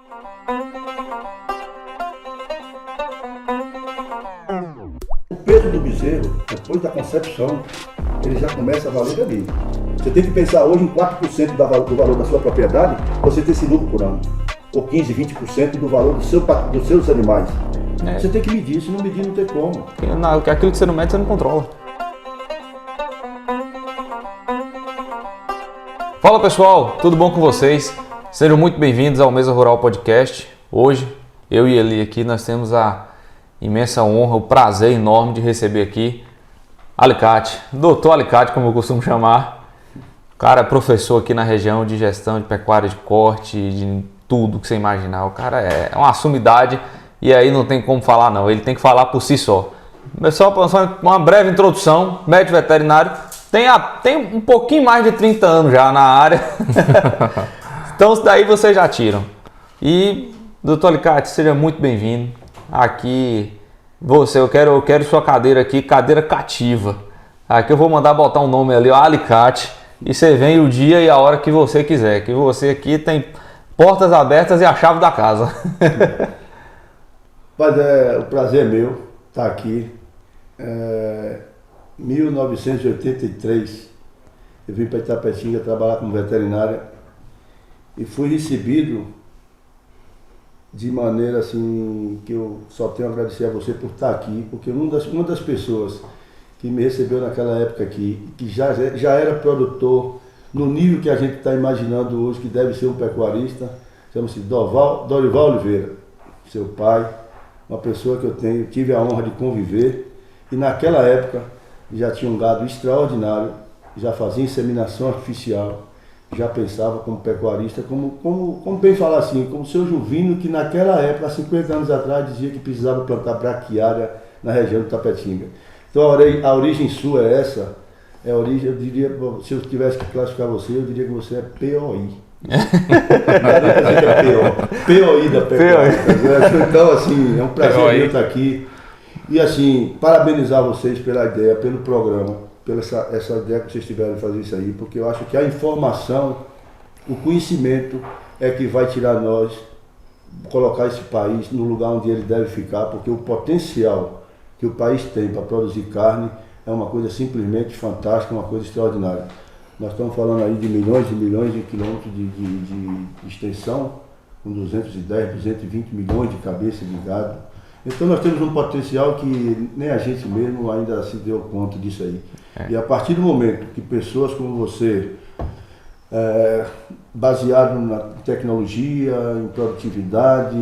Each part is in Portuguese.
O peso do bezerro, depois da concepção, ele já começa a valer ali. Você tem que pensar hoje em 4% do valor da sua propriedade, você ter esse lucro por ano. Ou 15, 20% do valor dos seus animais. Você tem que medir, se não medir não tem como. Aquilo que você não mede, você não controla. Fala pessoal, tudo bom com vocês? Sejam muito bem-vindos ao Mesa Rural Podcast. Hoje, eu e Eli aqui, nós temos a imensa honra, o prazer enorme de receber aqui Alicate, Doutor Alicate, como eu costumo chamar. O cara é professor aqui na região de gestão de pecuária de corte, de tudo que você imaginar. O cara é uma sumidade e aí não tem como falar não, ele tem que falar por si só. Só uma breve introdução, médico veterinário, tem um pouquinho mais de 30 anos já na área, então isso daí vocês já tiram. E, Doutor Alicate, seja muito bem-vindo aqui. Eu quero sua cadeira aqui, cadeira cativa. Aqui eu vou mandar botar um nome ali, ó, Alicate, e você vem o dia e a hora que você quiser, que você aqui tem portas abertas e a chave da casa. Mas o prazer é meu estar aqui. 1983, eu vim para Itapetinga trabalhar como veterinária e fui recebido de maneira assim que eu só tenho a agradecer a você por estar aqui, porque uma das pessoas que me recebeu naquela época aqui, que já era produtor no nível que a gente está imaginando hoje que deve ser um pecuarista, chama-se Dorival Oliveira, seu pai, uma pessoa que eu tive a honra de conviver, e naquela época já tinha um gado extraordinário, já fazia inseminação artificial, já pensava como pecuarista, como bem falar assim, como o seu Juvino, que naquela época, há 50 anos atrás, dizia que precisava plantar braquiária na região de Itapetinga. Então a origem sua é essa, eu diria, se eu tivesse que classificar você, eu diria que você é POI. POI da pecuária. Então assim, é um prazer eu estar aqui. E assim, parabenizar vocês pela ideia, pelo programa, pela essa ideia que vocês tiveram de fazer isso aí, porque eu acho que a informação, o conhecimento é que vai tirar nós, colocar esse país no lugar onde ele deve ficar, porque o potencial que o país tem para produzir carne é uma coisa simplesmente fantástica, uma coisa extraordinária. Nós estamos falando aí de milhões e milhões de quilômetros de extensão, com 210, 220 milhões de cabeças de gado. Então nós temos um potencial que nem a gente mesmo ainda se deu conta disso aí. E a partir do momento que pessoas como você, baseado na tecnologia, em produtividade,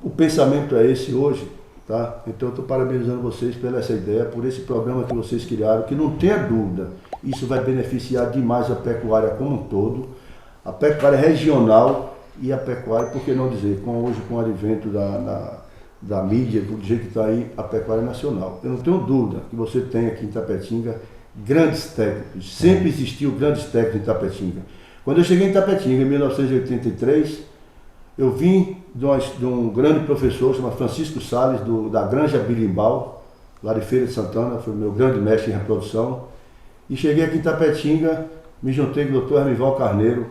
o pensamento é esse hoje, tá? Então eu estou parabenizando vocês pela essa ideia, por esse programa que vocês criaram, que não tenha dúvida, isso vai beneficiar demais a pecuária como um todo, a pecuária regional e a pecuária, por que não dizer, hoje com o advento da mídia, do jeito que está aí, a pecuária nacional. Eu não tenho dúvida que você tem aqui em Itapetinga grandes técnicos, sempre existiu grandes técnicos em Itapetinga. Quando eu cheguei em Itapetinga, em 1983, eu vim de um grande professor, chamado Francisco Salles, da Granja Birimbau, lá de Feira de Santana, foi meu grande mestre em reprodução, e cheguei aqui em Itapetinga, me juntei com o Dr. Hermival Carneiro,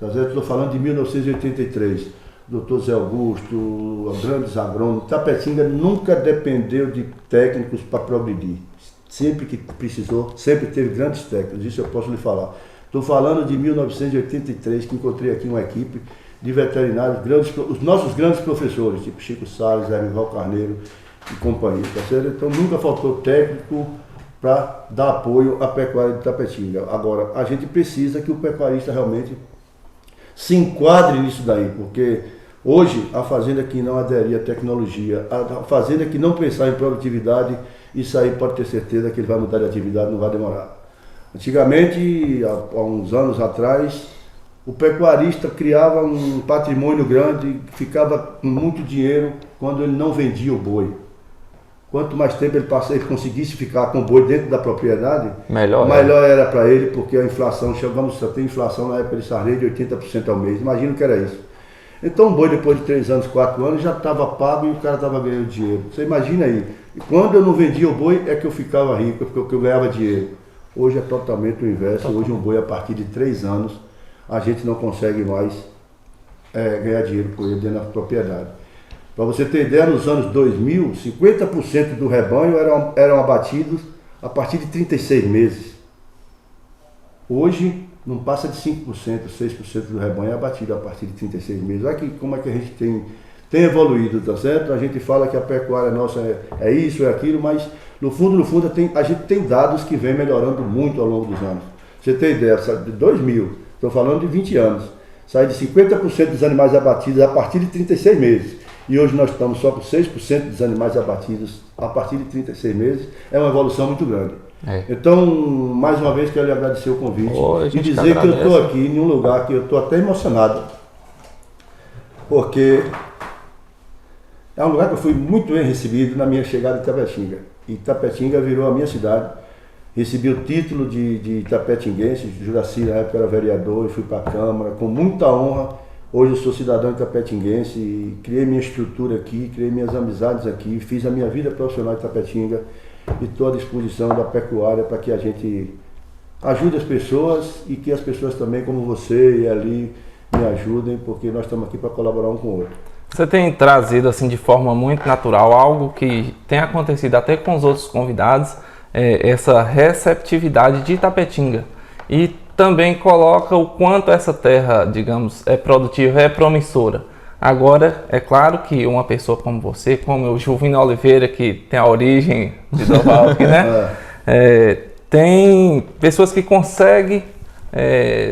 estou falando de 1983, Dr. Zé Augusto, grandes agrônomos. Itapetinga nunca dependeu de técnicos para progredir. Sempre que precisou, sempre teve grandes técnicos, isso eu posso lhe falar. Estou falando de 1983, que encontrei aqui uma equipe de veterinários, os nossos grandes professores, tipo Chico Salles, Hermival Carneiro e companhia, tá certo? Então nunca faltou técnico para dar apoio à pecuária de Itapetinga. Agora, a gente precisa que o pecuarista realmente se enquadre nisso daí, porque hoje a fazenda que não aderir à tecnologia, a fazenda que não pensar em produtividade, isso aí pode ter certeza que ele vai mudar de atividade, não vai demorar. Antigamente, há uns anos atrás, o pecuarista criava um patrimônio grande, ficava com muito dinheiro quando ele não vendia o boi. Quanto mais tempo ele conseguisse ficar com o boi dentro da propriedade, melhor era para ele, porque a inflação, chegamos a ter inflação na época de Sarney de 80% ao mês. Imagina o que era isso. Então o boi, depois de 3 anos, 4 anos, já estava pago e o cara estava ganhando dinheiro. Você imagina aí. E quando eu não vendia o boi, é que eu ficava rico, porque eu ganhava dinheiro. Hoje é totalmente o inverso. Hoje um boi, a partir de 3 anos, a gente não consegue mais ganhar dinheiro com ele dentro da propriedade. Para você ter ideia, nos anos 2000, 50% do rebanho eram abatidos a partir de 36 meses. Hoje, não passa de 5%, 6% do rebanho é abatido a partir de 36 meses. Olha como é que a gente tem evoluído, tá certo? A gente fala que a pecuária nossa é isso, é aquilo, mas no fundo, a gente tem dados que vem melhorando muito ao longo dos anos. Você tem ideia, de 2000, estou falando de 20 anos, sai de 50% dos animais abatidos a partir de 36 meses. E hoje nós estamos só com 6% dos animais abatidos a partir de 36 meses. É uma evolução muito grande. Então, mais uma vez, quero lhe agradecer o convite e dizer que eu estou aqui em um lugar que eu estou até emocionado, porque é um lugar que eu fui muito bem recebido na minha chegada em Itapetinga. Itapetinga virou a minha cidade. Recebi o título de itapetinguense, Juraci na época era vereador e fui para a Câmara, com muita honra. Hoje eu sou cidadão itapetinguense e criei minha estrutura aqui, criei minhas amizades aqui, fiz a minha vida profissional em Itapetinga e estou à disposição da pecuária para que a gente ajude as pessoas e que as pessoas também, como você e ali, me ajudem, porque nós estamos aqui para colaborar um com o outro. Você tem trazido assim de forma muito natural algo que tem acontecido até com os outros convidados, essa receptividade de Itapetinga, e também coloca o quanto essa terra, digamos, é produtiva, é promissora. Agora, é claro que uma pessoa como você, como o Juvino Oliveira, que tem a origem de Doval aqui, né? Tem pessoas que conseguem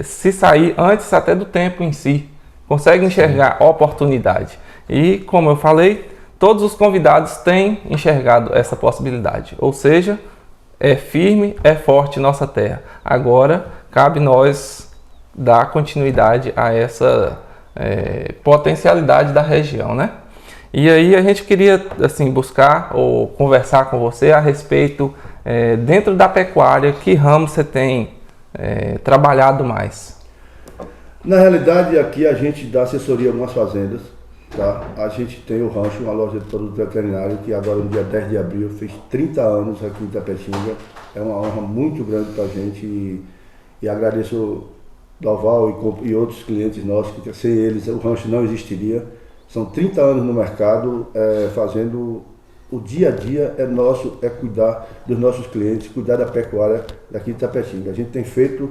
se sair antes até do tempo em si, conseguem enxergar oportunidade. E, como eu falei, todos os convidados têm enxergado essa possibilidade. Ou seja, é firme, é forte nossa terra. Agora, cabe nós dar continuidade a essa potencialidade da região, né? E aí a gente queria assim, buscar ou conversar com você a respeito, dentro da pecuária, que ramo você tem trabalhado mais? Na realidade, aqui a gente dá assessoria a algumas fazendas, tá? A gente tem o rancho, uma loja de produto veterinário, que agora no dia 10 de abril fez 30 anos aqui em Itapetinga. É uma honra muito grande para a gente e agradeço Doval e outros clientes nossos, que sem eles o rancho não existiria. São 30 anos no mercado, fazendo o dia a dia nosso, cuidar dos nossos clientes, cuidar da pecuária daqui de Itapetinga. A gente tem feito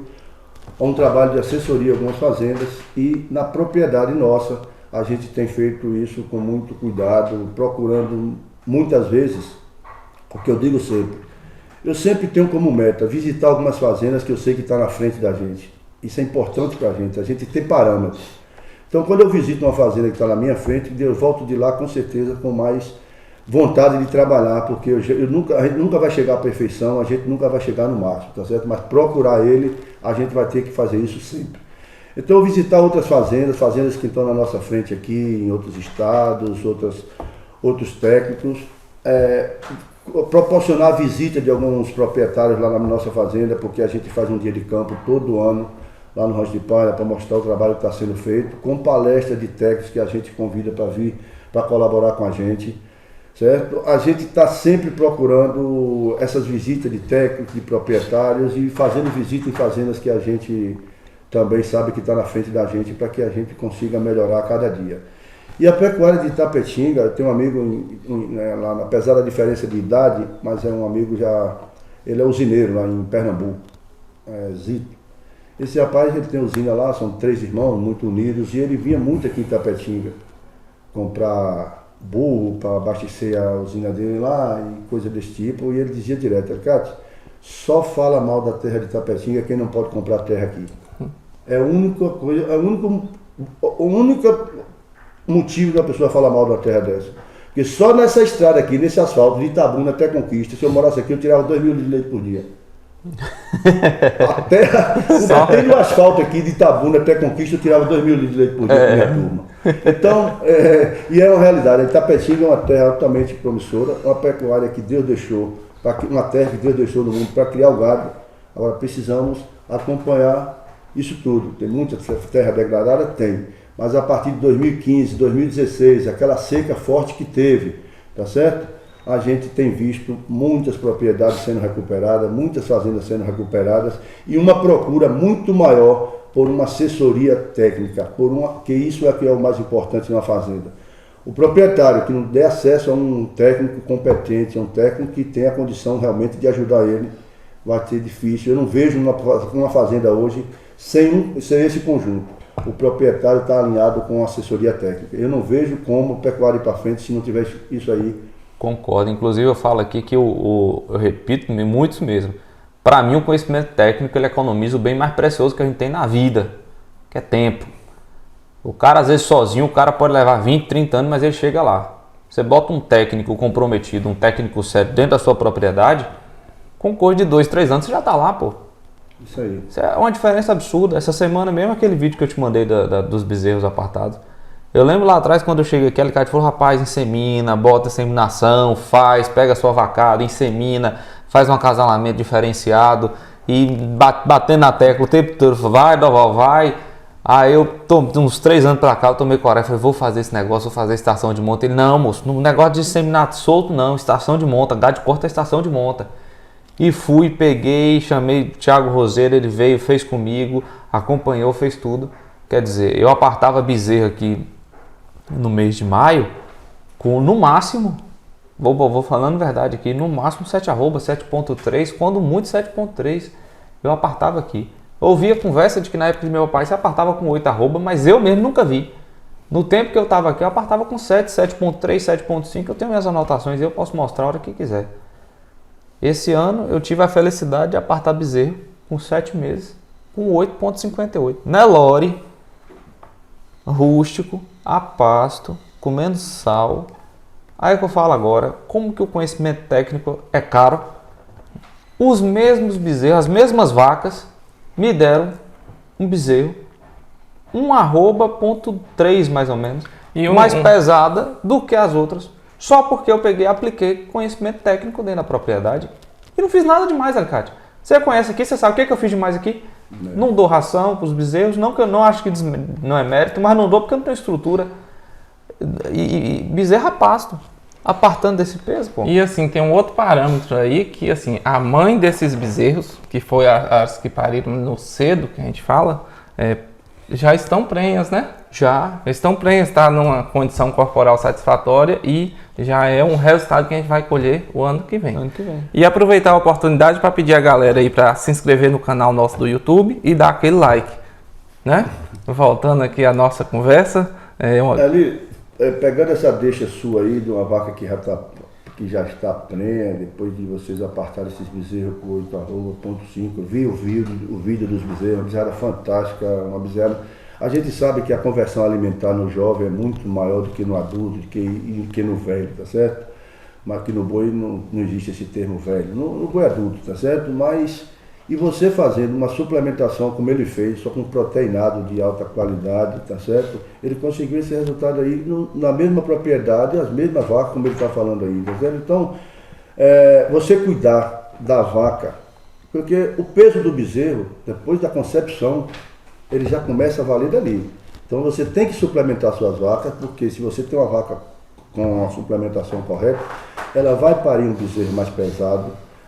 um trabalho de assessoria em algumas fazendas e na propriedade nossa a gente tem feito isso com muito cuidado, procurando muitas vezes, o que eu digo sempre, eu sempre tenho como meta visitar algumas fazendas que eu sei que está na frente da gente. Isso é importante para a gente ter parâmetros. Então, quando eu visito uma fazenda que está na minha frente, eu volto de lá com certeza com mais vontade de trabalhar, porque a gente nunca vai chegar à perfeição, a gente nunca vai chegar no máximo, tá certo? Mas procurar ele, a gente vai ter que fazer isso sempre. Então, visitar outras fazendas que estão na nossa frente aqui, em outros estados, outros técnicos, proporcionar a visita de alguns proprietários lá na nossa fazenda, porque a gente faz um dia de campo todo ano, lá no Rancho de Palha, para mostrar o trabalho que está sendo feito, com palestra de técnicos que a gente convida para vir, para colaborar com a gente, certo? A gente está sempre procurando essas visitas de técnicos, de proprietários e fazendo visita em fazendas que a gente também sabe que está na frente da gente, para que a gente consiga melhorar a cada dia. E a pecuária de Itapetinga, eu tenho um amigo, lá, apesar da diferença de idade, mas é um amigo ele é usineiro lá em Pernambuco, Zito. Esse rapaz, ele tem usina lá, são 3 irmãos muito unidos, e ele vinha muito aqui em Itapetinga comprar burro para abastecer a usina dele lá e coisa desse tipo, e ele dizia direto, Cátia, só fala mal da terra de Itapetinga quem não pode comprar terra aqui. É a única coisa, o único motivo da pessoa falar mal da terra dessa. Porque só nessa estrada aqui, nesse asfalto, de Itabuna até Conquista, se eu morasse aqui, eu tirava 2 mil litros de leite por dia. A terra, o asfalto aqui de Itabuna até Conquista, eu tirava 2 mil litros de leite por dia com minha turma. Então, e é uma realidade. Itapetinga é uma terra altamente promissora, uma pecuária que Deus deixou, uma terra que Deus deixou no mundo para criar o gado. Agora precisamos acompanhar isso tudo. Tem muita terra degradada? Tem. Mas a partir de 2015, 2016, aquela seca forte que teve, tá certo? A gente tem visto muitas propriedades sendo recuperadas, muitas fazendas sendo recuperadas e uma procura muito maior por uma assessoria técnica, que isso é que é o mais importante na fazenda. O proprietário que não der acesso a um técnico competente, a um técnico que tenha a condição realmente de ajudar ele, vai ser difícil. Eu não vejo uma fazenda hoje sem esse conjunto. O proprietário está alinhado com a assessoria técnica. Eu não vejo como o pecuário ir para frente se não tiver isso aí. Concordo. Inclusive eu falo aqui que eu repito muitos mesmo. Para mim o conhecimento técnico ele economiza o bem mais precioso que a gente tem na vida, que é tempo. O cara às vezes sozinho, o cara pode levar 20, 30 anos, mas ele chega lá. Você bota um técnico comprometido, um técnico sério dentro da sua propriedade, com coisa de 2, 3 anos você já está lá, pô. Isso aí. Isso é uma diferença absurda. Essa semana mesmo, aquele vídeo que eu te mandei dos bezerros apartados. Eu lembro lá atrás, quando eu cheguei aqui, ele falou, rapaz, insemina, bota inseminação, pega a sua vacada, insemina, faz um acasalamento diferenciado e batendo na tecla o tempo todo, vai, Doval, vai. Aí eu, uns 3 anos pra cá, eu tomei coragem, falei, vou fazer esse negócio, vou fazer estação de monta. Ele, não, moço, no negócio de inseminar solto não, estação de monta, gado de corte é estação de monta. E fui, peguei, chamei o Thiago Roseiro, ele veio, fez comigo, acompanhou, fez tudo. Quer dizer, eu apartava bezerro aqui no mês de maio, com no máximo, vou falando a verdade aqui, no máximo 7 arroba, 7.3, quando muito 7.3, eu apartava aqui. Ouvi a conversa de que na época de meu pai se apartava com 8 arroba, mas eu mesmo nunca vi. No tempo que eu estava aqui, eu apartava com 7, 7.3, 7.5, eu tenho minhas anotações e eu posso mostrar a hora que quiser. Esse ano eu tive a felicidade de apartar bezerro com 7 meses, com 8.58. Nelore, rústico, a pasto, comendo sal. Aí que eu falo agora, como que o conhecimento técnico é caro. Os mesmos bezerros, as mesmas vacas, me deram um bezerro, 1,3 mais ou menos, e mais pesada do que as outras, só porque eu peguei e apliquei conhecimento técnico dentro da propriedade. E não fiz nada demais, Alicate. Você conhece aqui, você sabe o que eu fiz demais aqui? Não dou ração para os bezerros, não que eu não acho que não é mérito, mas não dou porque eu não tenho estrutura. E bezerro a pasto, apartando desse peso, pô. E assim, tem um outro parâmetro aí que assim, a mãe desses bezerros, que foi as que pariram no cedo, que a gente fala, já estão prenhas, né? Já estão prenhas, está numa condição corporal satisfatória e já é um resultado que a gente vai colher o ano que vem. E aproveitar a oportunidade para pedir a galera aí para se inscrever no canal nosso do YouTube e dar aquele like, né? Voltando aqui à nossa conversa. Ali, pegando essa deixa sua aí de uma vaca que já está prenha, depois de vocês apartarem esses bezerros com 8,5, vi o vídeo dos bezerros, uma bezerra fantástica, uma bezerra. A gente sabe que a conversão alimentar no jovem é muito maior do que no adulto, do que no velho, tá certo? Mas aqui no boi não existe esse termo velho, no boi adulto, tá certo? Mas, e você fazendo uma suplementação como ele fez, só com proteinado de alta qualidade, tá certo? Ele conseguiu esse resultado aí na mesma propriedade, as mesmas vacas, como ele está falando aí, tá certo? Então, você cuidar da vaca, porque o peso do bezerro, depois da concepção, ele já começa a valer dali. Então você tem que suplementar suas vacas, porque se você tem uma vaca com a suplementação correta, ela vai parir um bezerro mais pesado,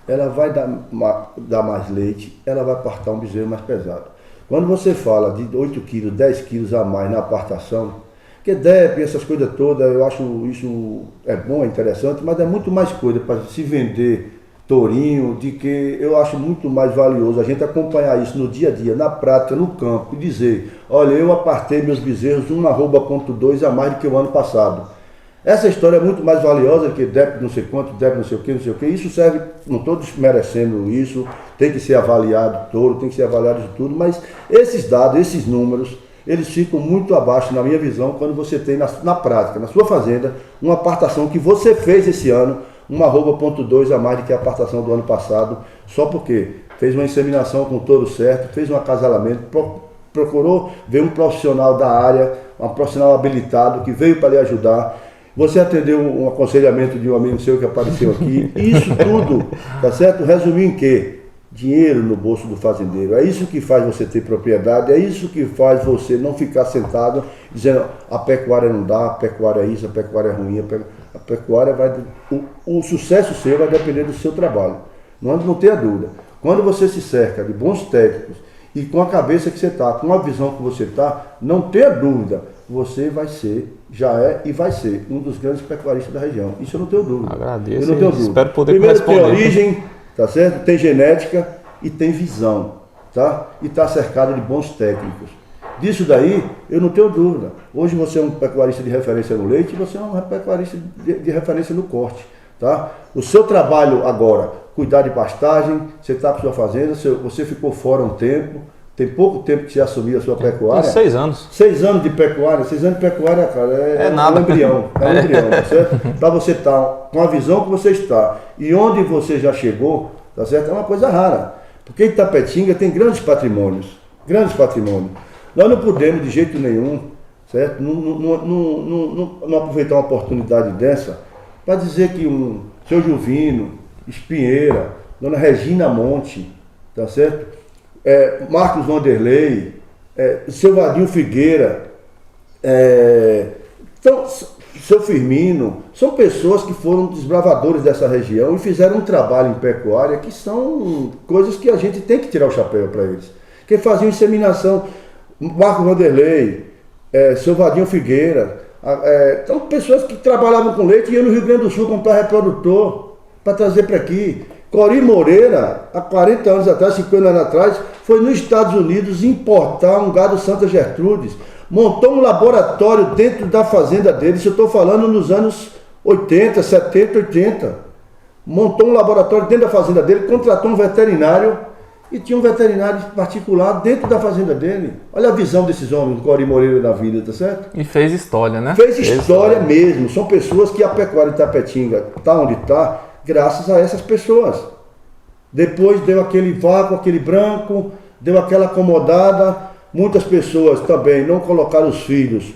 ela vai dar mais leite, ela vai apartar um bezerro mais pesado. Quando você fala de 8 quilos, 10 quilos a mais na apartação, que DEP, essas coisas todas, eu acho isso é bom, é interessante, mas é muito mais coisa para se vender tourinho, de que eu acho muito mais valioso a gente acompanhar isso no dia a dia, na prática, no campo, e dizer, olha, eu apartei meus bezerros 1,2 a mais do que o ano passado. Essa história é muito mais valiosa que DEP não sei quanto, DEP não sei o que. Isso serve, não estou desmerecendo isso, tem que ser avaliado todo, tem que ser avaliado de tudo, mas esses dados, esses números, eles ficam muito abaixo, na minha visão, quando você tem na prática, na sua fazenda, uma apartação que você fez esse ano, 1,2 a mais do que a apartação do ano passado, só porque fez uma inseminação com todo certo, fez um acasalamento, procurou ver um profissional da área, um profissional habilitado que veio para lhe ajudar. Você atendeu um aconselhamento de um amigo seu que apareceu aqui. Isso tudo, tá certo? Resumiu em quê? Dinheiro no bolso do fazendeiro. É isso que faz você ter propriedade, é isso que faz você não ficar sentado dizendo a pecuária não dá, a pecuária é isso, a pecuária é ruim, a pecuária vai... O sucesso seu vai depender do seu trabalho. Não tenha dúvida. Quando você se cerca de bons técnicos e com a cabeça que você está, com a visão que você está, não tenha dúvida, você vai ser, já é e vai ser um dos grandes pecuaristas da região. Isso eu não tenho dúvida. Agradeço. Eu não tenho dúvida. Espero poder Primeiro corresponder. tem origem, tá certo? Tem genética e tem visão, tá? E está cercado de bons técnicos. Disso daí, eu não tenho dúvida. Hoje você é um pecuarista de referência no leite e você é um pecuarista de referência no corte, tá? O seu trabalho agora, cuidar de pastagem, você está com sua fazenda, você ficou fora um tempo, tem pouco tempo que você assumiu a sua pecuária. Tem 6 anos. 6 anos de pecuária, 6 anos de pecuária, cara, é nada. um embrião, tá certo? Para você estar com a visão que você está e onde você já chegou, tá certo? É uma coisa rara, porque Itapetinga tem grandes patrimônios, Nós não podemos de jeito nenhum, certo? Não aproveitar uma oportunidade dessa para dizer que um seu Juvino, Espinheira, Dona Regina Monte, tá certo? Marcos Vanderlei, seu Vadinho Figueira, então, seu Firmino, são pessoas que foram desbravadores dessa região e fizeram um trabalho em pecuária que são coisas que a gente tem que tirar o chapéu para eles. Que faziam inseminação, Marcos Vanderlei, seu Vadinho Figueira, então pessoas que trabalhavam com leite e iam no Rio Grande do Sul comprar reprodutor para trazer para aqui. Cori Moreira, há 40 anos atrás, 50 anos atrás, foi nos Estados Unidos importar um gado Santa Gertrudes, montou um laboratório dentro da fazenda dele, isso eu estou falando nos anos 80, 70, 80, montou um laboratório dentro da fazenda dele, contratou um veterinário e tinha um veterinário particular dentro da fazenda dele. Olha a visão desses homens, do Cori Moreira da vida, tá certo? E fez história, né? Fez história mesmo, são pessoas que a pecuária de Itapetinga está onde está, graças a essas pessoas. Depois deu aquele vácuo, aquele branco, deu aquela acomodada. Muitas pessoas também não colocaram os filhos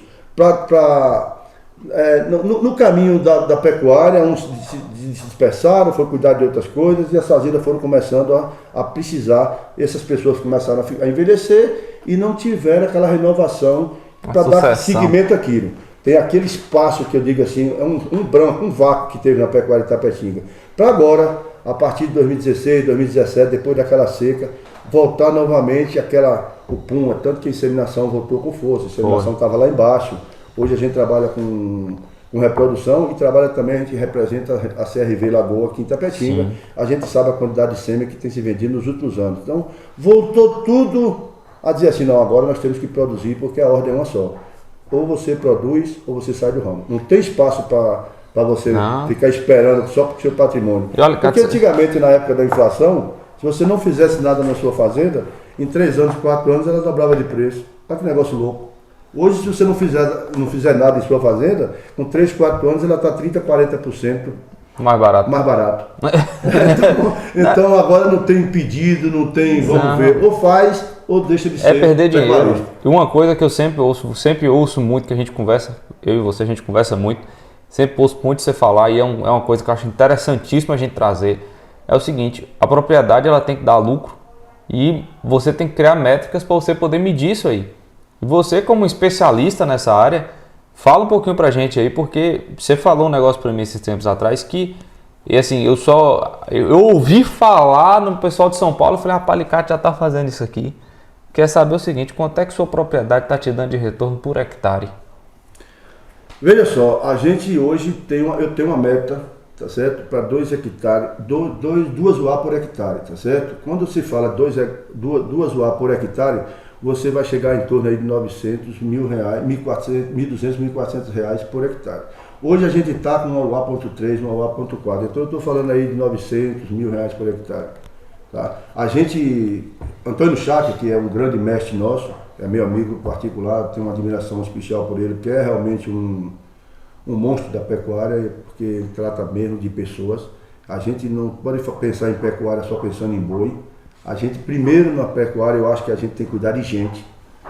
no caminho da pecuária, uns se dispersaram, foram cuidar de outras coisas e as fazendas foram começando a precisar. Essas pessoas começaram a envelhecer e não tiveram aquela renovação para dar seguimento àquilo. Tem aquele espaço que eu digo assim, é um branco, um vácuo que teve na pecuária de Itapetinga. Para agora, a partir de 2016, 2017, depois daquela seca, voltar novamente o pum, tanto que a inseminação voltou com força, a inseminação estava lá embaixo. Hoje a gente trabalha com reprodução e trabalha também, a gente representa a CRV Lagoa aqui em Itapetinga. Sim. A gente sabe a quantidade de sêmen que tem se vendido nos últimos anos. Então, voltou tudo a dizer assim, não, agora nós temos que produzir porque a ordem é uma só. Ou você produz ou você sai do ramo. Não tem espaço para você ficar esperando só para o seu patrimônio. Porque antigamente, na época da inflação, se você não fizesse nada na sua fazenda, em 3 anos, 4 anos, ela dobrava de preço. Olha que negócio louco. Hoje, se você não fizer nada em sua fazenda, com 3, 4 anos, ela está 30%, 40% mais barato. Então agora não tem pedido, não tem, vamos ver, ou faz ou deixa de ser. É perder dinheiro. E uma coisa que eu sempre ouço muito, que a gente conversa, eu e você, a gente conversa muito, sempre ouço muito você falar, e é uma coisa que eu acho interessantíssima a gente trazer, é o seguinte, a propriedade ela tem que dar lucro e você tem que criar métricas para você poder medir isso aí. E você, como especialista nessa área, fala um pouquinho pra gente aí, porque você falou um negócio pra mim esses tempos atrás que, e assim, eu ouvi falar no pessoal de São Paulo, eu falei, rapaz, Alicate já tá fazendo isso aqui. Quer saber o seguinte, quanto é que sua propriedade está te dando de retorno por hectare? Veja só, a gente hoje eu tenho uma meta, tá certo? Para 2 hectares, 2 UA por hectare, tá certo? Quando se fala 2 UA por hectare, você vai chegar em torno aí de 900 mil reais, 1.200, 1.400 reais por hectare. Hoje a gente está com uma UA.3, uma UA.4, então eu estou falando aí de 900 mil reais por hectare. Tá? Antônio Chac, que é um grande mestre nosso, é meu amigo particular, tenho uma admiração especial por ele, porque é realmente um monstro da pecuária, porque ele trata mesmo de pessoas. A gente não pode pensar em pecuária só pensando em boi. A gente, primeiro na pecuária, eu acho que a gente tem que cuidar de gente.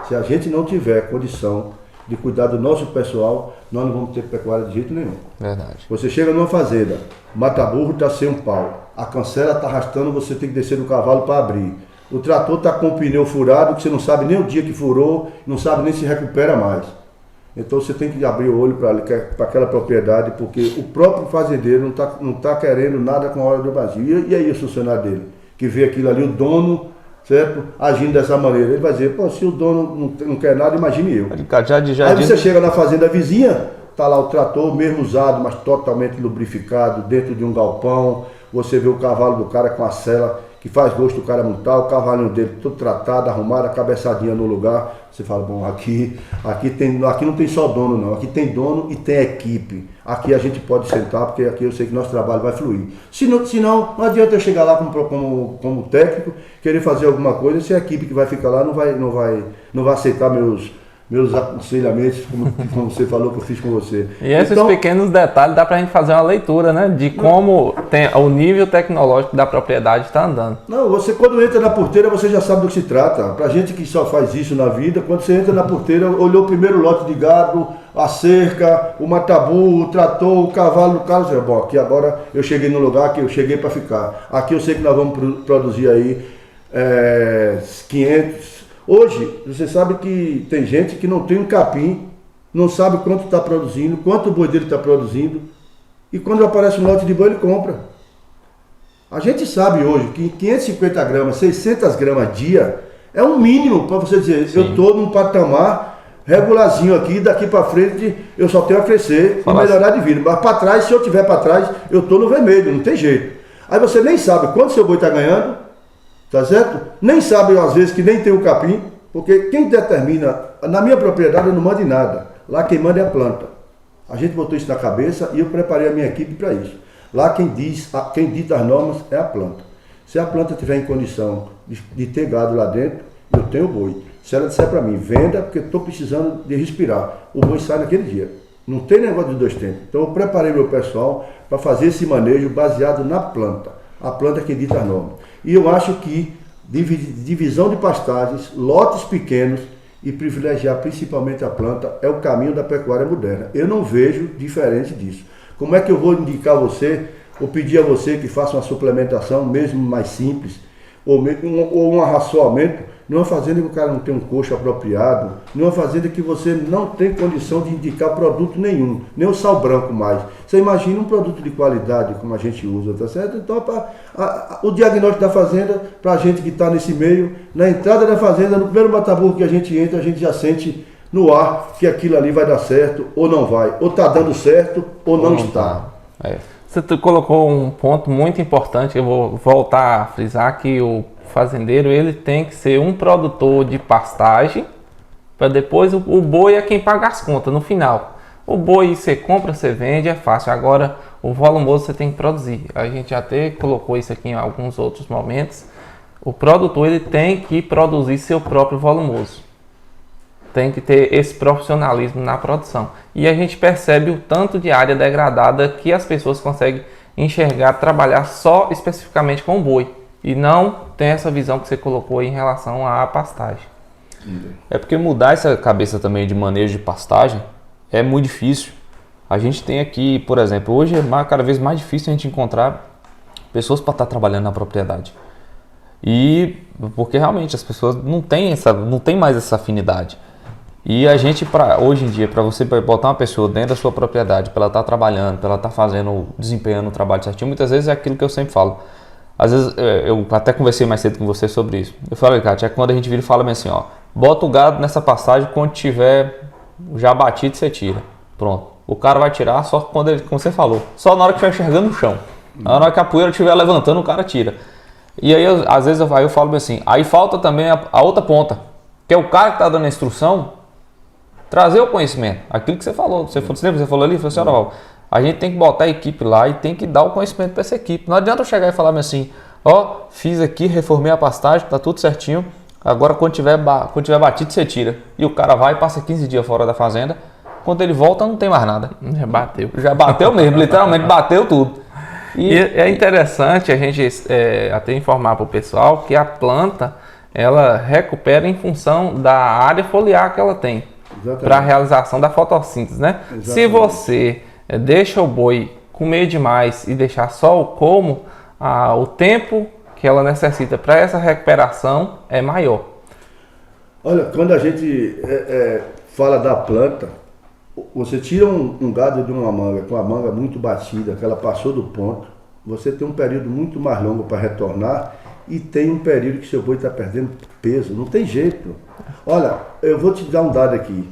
Se a gente não tiver condição de cuidar do nosso pessoal, nós não vamos ter pecuária de jeito nenhum. Verdade. Você chega numa fazenda, mata-burro está sem um pau, a cancela está arrastando, você tem que descer do cavalo para abrir. O trator está com o pneu furado, que você não sabe nem o dia que furou, não sabe nem se recupera mais. Então você tem que abrir o olho para aquela propriedade, porque o próprio fazendeiro não tá querendo nada com a hora do vazio. E aí o funcionário dele, que vê aquilo ali, o dono certo? Agindo dessa maneira. Ele vai dizer, pô, se o dono não quer nada, imagine eu. Já Aí você chega na fazenda vizinha, tá lá o trator, mesmo usado, mas totalmente lubrificado, dentro de um galpão. Você vê o cavalo do cara com a sela, que faz gosto do cara montar, o cavalinho dele todo tratado, arrumado, a cabeçadinha no lugar. Você fala, bom, aqui não tem só dono não, aqui tem dono e tem equipe. Aqui a gente pode sentar, porque aqui eu sei que nosso trabalho vai fluir. Senão não adianta eu chegar lá como técnico, querer fazer alguma coisa, se a equipe que vai ficar lá não vai aceitar meus aconselhamentos, como você falou que eu fiz com você. E esses pequenos detalhes dá pra gente fazer uma leitura, né? De como o nível tecnológico da propriedade está andando. Não, você quando entra na porteira, você já sabe do que se trata. Pra gente que só faz isso na vida, quando você entra na porteira, olhou o primeiro lote de gado, a cerca, o matabu, o trator, o cavalo do carro, você, bom, aqui agora eu cheguei no lugar que eu cheguei para ficar. Aqui eu sei que nós vamos produzir aí 500. Hoje, você sabe que tem gente que não tem um capim, não sabe quanto está produzindo, quanto o boi dele está produzindo, e quando aparece um lote de boi, ele compra. A gente sabe hoje que 550 gramas, 600 gramas dia, é um mínimo para você dizer, sim, eu estou num patamar regularzinho aqui, daqui para frente eu só tenho a crescer e melhorar de vida. Mas para trás, se eu tiver para trás, eu estou no vermelho, não tem jeito. Aí você nem sabe quanto seu boi está ganhando, tá certo? Nem sabe às vezes que nem tem o capim, porque quem determina, na minha propriedade eu não mando em nada, lá quem manda é a planta. A gente botou isso na cabeça e eu preparei a minha equipe para isso. Lá quem dita as normas é a planta. Se a planta tiver em condição de ter gado lá dentro, eu tenho boi. Se ela disser para mim, venda, porque estou precisando de respirar, o boi sai naquele dia. Não tem negócio de 2 tempos. Então eu preparei meu pessoal para fazer esse manejo baseado na planta. A planta é quem dita as normas. E eu acho que divisão de pastagens, lotes pequenos e privilegiar principalmente a planta é o caminho da pecuária moderna. Eu não vejo diferente disso. Como é que eu vou indicar você, ou pedir a você que faça uma suplementação, mesmo mais simples, ou um arraçoamento, numa fazenda que o cara não tem um coxo apropriado, numa fazenda que você não tem condição de indicar produto nenhum, nem o sal branco mais. Você imagina um produto de qualidade como a gente usa, tá certo? Então, o diagnóstico da fazenda, para a gente que está nesse meio, na entrada da fazenda, no primeiro mataburro que a gente entra, a gente já sente no ar que aquilo ali vai dar certo ou não vai, ou está dando certo ou não está. Você colocou um ponto muito importante, eu vou voltar a frisar que o fazendeiro ele tem que ser um produtor de pastagem, para depois o boi é quem paga as contas no final. O boi você compra, você vende, é fácil. Agora o volumoso você tem que produzir. A gente já até colocou isso aqui em alguns outros momentos. O produtor ele tem que produzir seu próprio volumoso. Tem que ter esse profissionalismo na produção. E a gente percebe o tanto de área degradada que as pessoas conseguem enxergar, trabalhar só especificamente com o boi. E não tem essa visão que você colocou em relação à pastagem. É porque mudar essa cabeça também de manejo de pastagem é muito difícil. A gente tem aqui, por exemplo, hoje é cada vez mais difícil a gente encontrar pessoas para estar trabalhando na propriedade. E porque realmente as pessoas não têm mais essa afinidade. E a gente, hoje em dia, para você botar uma pessoa dentro da sua propriedade, para ela estar trabalhando, para ela estar desempenhando o trabalho certinho, muitas vezes é aquilo que eu sempre falo. Às vezes, eu até conversei mais cedo com você sobre isso. Eu falei, Kátia, quando a gente vira e fala bem assim, ó, bota o gado nessa passagem, quando tiver já batido, você tira. Pronto. O cara vai tirar só quando ele, como você falou, só na hora que estiver enxergando no chão. Na hora que a poeira estiver levantando, o cara tira. E aí, às vezes, eu falo bem assim, aí falta também a outra ponta, que é o cara que está dando a instrução, trazer o conhecimento, aquilo que você falou. Você falou ali, você falou assim, a gente tem que botar a equipe lá e tem que dar o conhecimento para essa equipe. Não adianta eu chegar e falar assim, ó, fiz aqui, reformei a pastagem, tá tudo certinho, agora quando tiver batido você tira. E o cara vai e passa 15 dias fora da fazenda, quando ele volta não tem mais nada. Já bateu mesmo, literalmente bateu tudo. E é interessante a gente até informar para o pessoal que a planta, ela recupera em função da área foliar que ela tem. Para a realização da fotossíntese, né? Exatamente. Se você deixa o boi comer demais e deixar só o como, o tempo que ela necessita para essa recuperação é maior. Olha, quando a gente fala da planta, você tira um gado de uma manga com a manga muito batida, que ela passou do ponto, você tem um período muito mais longo para retornar e tem um período que seu boi está perdendo peso, não tem jeito. Olha, eu vou te dar um dado aqui.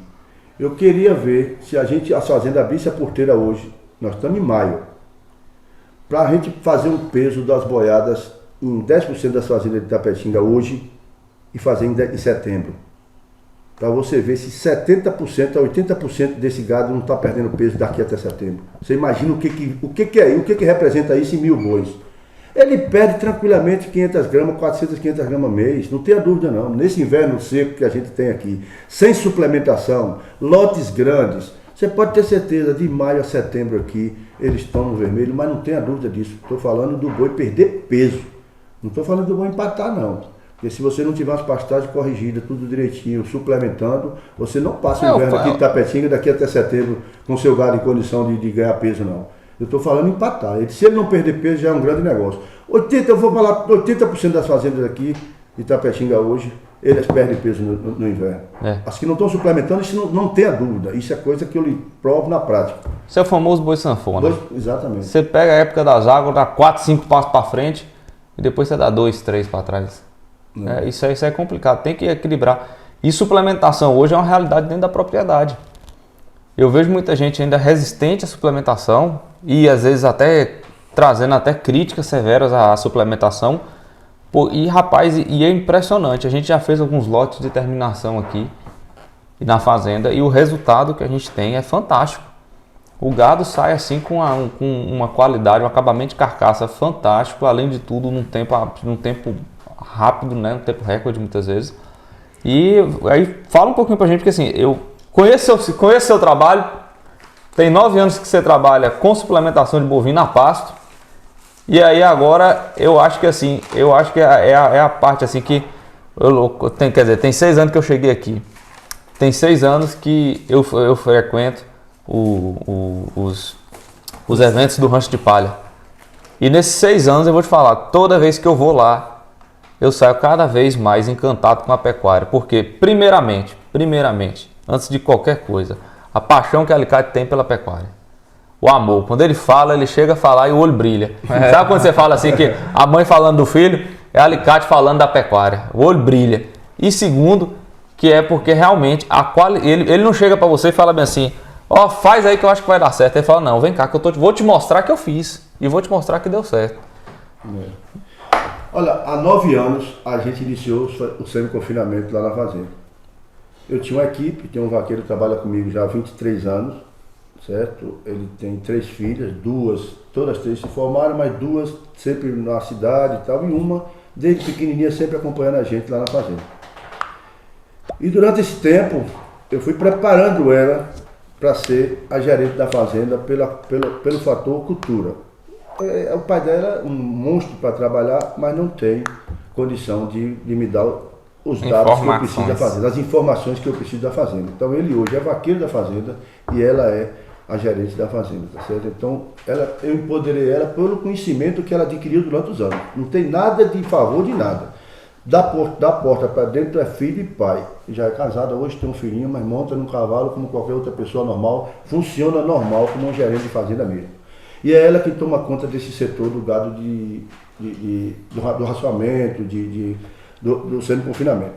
Eu queria ver se a fazenda abrisse a porteira hoje, nós estamos em maio, para a gente fazer um peso das boiadas em 10% das fazendas de Itapetinga hoje e fazer em setembro. Para você ver se 70% a 80% desse gado não está perdendo peso daqui até setembro. Você imagina o que representa isso em 1000 bois. Ele perde tranquilamente 500 gramas, 400, 500 gramas mês, não tenha dúvida não. Nesse inverno seco que a gente tem aqui, sem suplementação, lotes grandes, você pode ter certeza, de maio a setembro aqui, eles estão no vermelho, mas não tenha dúvida disso. Estou falando do boi perder peso, não estou falando do boi empatar não. Porque se você não tiver as pastagens corrigidas, tudo direitinho, suplementando, você não passa o inverno aqui em Itapetinga daqui até setembro com seu gado em condição de ganhar peso, não. Eu estou falando em empatar. Se ele não perder peso, já é um grande negócio. Eu vou falar, 80% das fazendas aqui de Itapetinga hoje, eles perdem peso no inverno. As que não estão suplementando, isso não tenha dúvida. Isso é coisa que eu lhe provo na prática. Isso é o famoso boi sanfona. Exatamente. Você pega a época das águas, dá 4, 5 passos para frente e depois você dá 2, 3 para trás. Isso é complicado, tem que equilibrar. E suplementação hoje é uma realidade dentro da propriedade. Eu vejo muita gente ainda resistente à suplementação e às vezes até trazendo até críticas severas à suplementação. E rapaz, e é impressionante, a gente já fez alguns lotes de terminação aqui na fazenda e o resultado que a gente tem é fantástico. O gado sai assim com uma qualidade, um acabamento de carcaça fantástico, além de tudo num tempo rápido, né, um tempo recorde muitas vezes. E aí fala um pouquinho pra gente, porque assim, eu conheço seu trabalho, tem 9 anos que você trabalha com suplementação de bovino a pasto, e aí agora eu acho que é a parte assim que tem 6 anos que eu cheguei aqui, tem 6 anos que eu frequento os eventos do Rancho de Palha, e nesses 6 anos eu vou te falar, toda vez que eu vou lá, eu saio cada vez mais encantado com a pecuária, porque primeiramente, antes de qualquer coisa, a paixão que a Alicate tem pela pecuária, o amor, quando ele fala, ele chega a falar e o olho brilha. Sabe quando você fala assim que a mãe falando do filho, é a Alicate falando da pecuária, o olho brilha. E segundo, que é porque realmente ele não chega para você e fala bem assim, faz aí que eu acho que vai dar certo. Ele fala, não, vem cá que vou te mostrar que eu fiz e vou te mostrar que deu certo. Olha, há 9 anos a gente iniciou o semi-confinamento lá na fazenda. Eu tinha uma equipe, tem um vaqueiro que trabalha comigo já há 23 anos, certo? Ele tem 3 filhas, todas 3 se formaram, mas 2 sempre na cidade e tal, e uma desde pequenininha sempre acompanhando a gente lá na fazenda. E durante esse tempo eu fui preparando ela para ser a gerente da fazenda pelo fator cultura. O pai dela é um monstro para trabalhar, mas não tem condição de me dar os dados que eu preciso da fazenda, as informações que eu preciso da fazenda. Então ele hoje é vaqueiro da fazenda e ela é a gerente da fazenda, tá certo? Então eu empoderei ela pelo conhecimento que ela adquiriu durante os anos. Não tem nada de favor de nada. Da porta para dentro é filho e pai. Já é casada, hoje tem um filhinho, mas monta num cavalo como qualquer outra pessoa normal, funciona normal como um gerente de fazenda mesmo. E é ela que toma conta desse setor do gado do raçoamento, do semi-confinamento.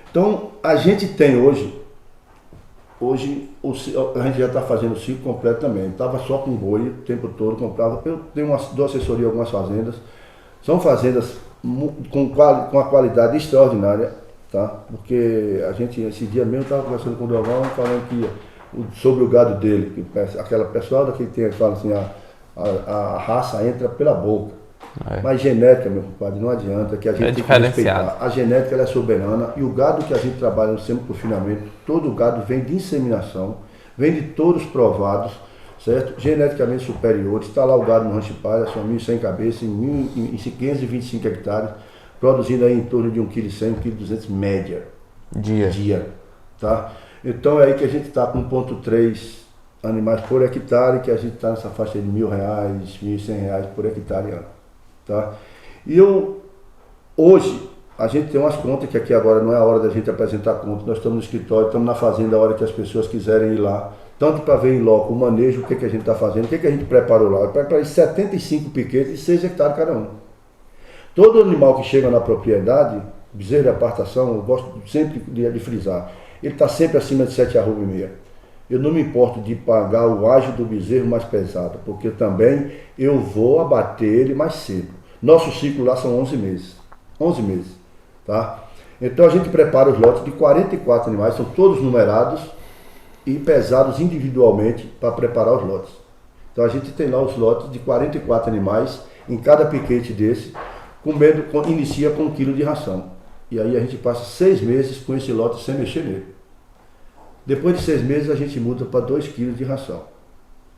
Então, a gente tem hoje a gente já está fazendo o ciclo completo também. Estava só com boi o tempo todo, comprava. Eu dou assessoria a algumas fazendas. São fazendas com uma qualidade extraordinária, tá? Porque a gente, esse dia mesmo, estava conversando com o Dovão, falando sobre o gado dele. Aquela pessoal daqui fala assim, a raça entra pela boca. Mas genética, meu compadre, não adianta, que a gente tem que respeitar. A genética ela é soberana e o gado que a gente trabalha no semi-confinamento, todo gado vem de inseminação, vem de touros provados, certo? Geneticamente superiores. Está lá o gado no Rancho de Palha, são 1.100 cabeças em 525 hectares, produzindo aí em torno de 1,1 kg, 1,2 kg média. Dia. Tá? Então é aí que a gente está com 1,3 animais por hectare, que a gente está nessa faixa de R$1.000, R$1.100 por hectare ano. Tá? E hoje, a gente tem umas contas que aqui agora não é a hora da gente apresentar conta, nós estamos no escritório, estamos na fazenda a hora que as pessoas quiserem ir lá, tanto para ver em loco o manejo, o que a gente está fazendo, o que a gente preparou lá. Eu preparei 75 piquetes e 6 hectares cada um. Todo animal que chega na propriedade, bezerro de apartação, eu gosto sempre de frisar, ele está sempre acima de 7,5 arroba. Eu não me importo de pagar o ágio do bezerro mais pesado, porque também eu vou abater ele mais cedo. Nosso ciclo lá são 11 meses. 11 meses, tá? Então a gente prepara os lotes de 44 animais, são todos numerados e pesados individualmente para preparar os lotes. Então a gente tem lá os lotes de 44 animais, em cada piquete desse, inicia com 1 quilo de ração. E aí a gente passa 6 meses com esse lote sem mexer nele. Depois de 6 meses a gente muda para 2 quilos de ração,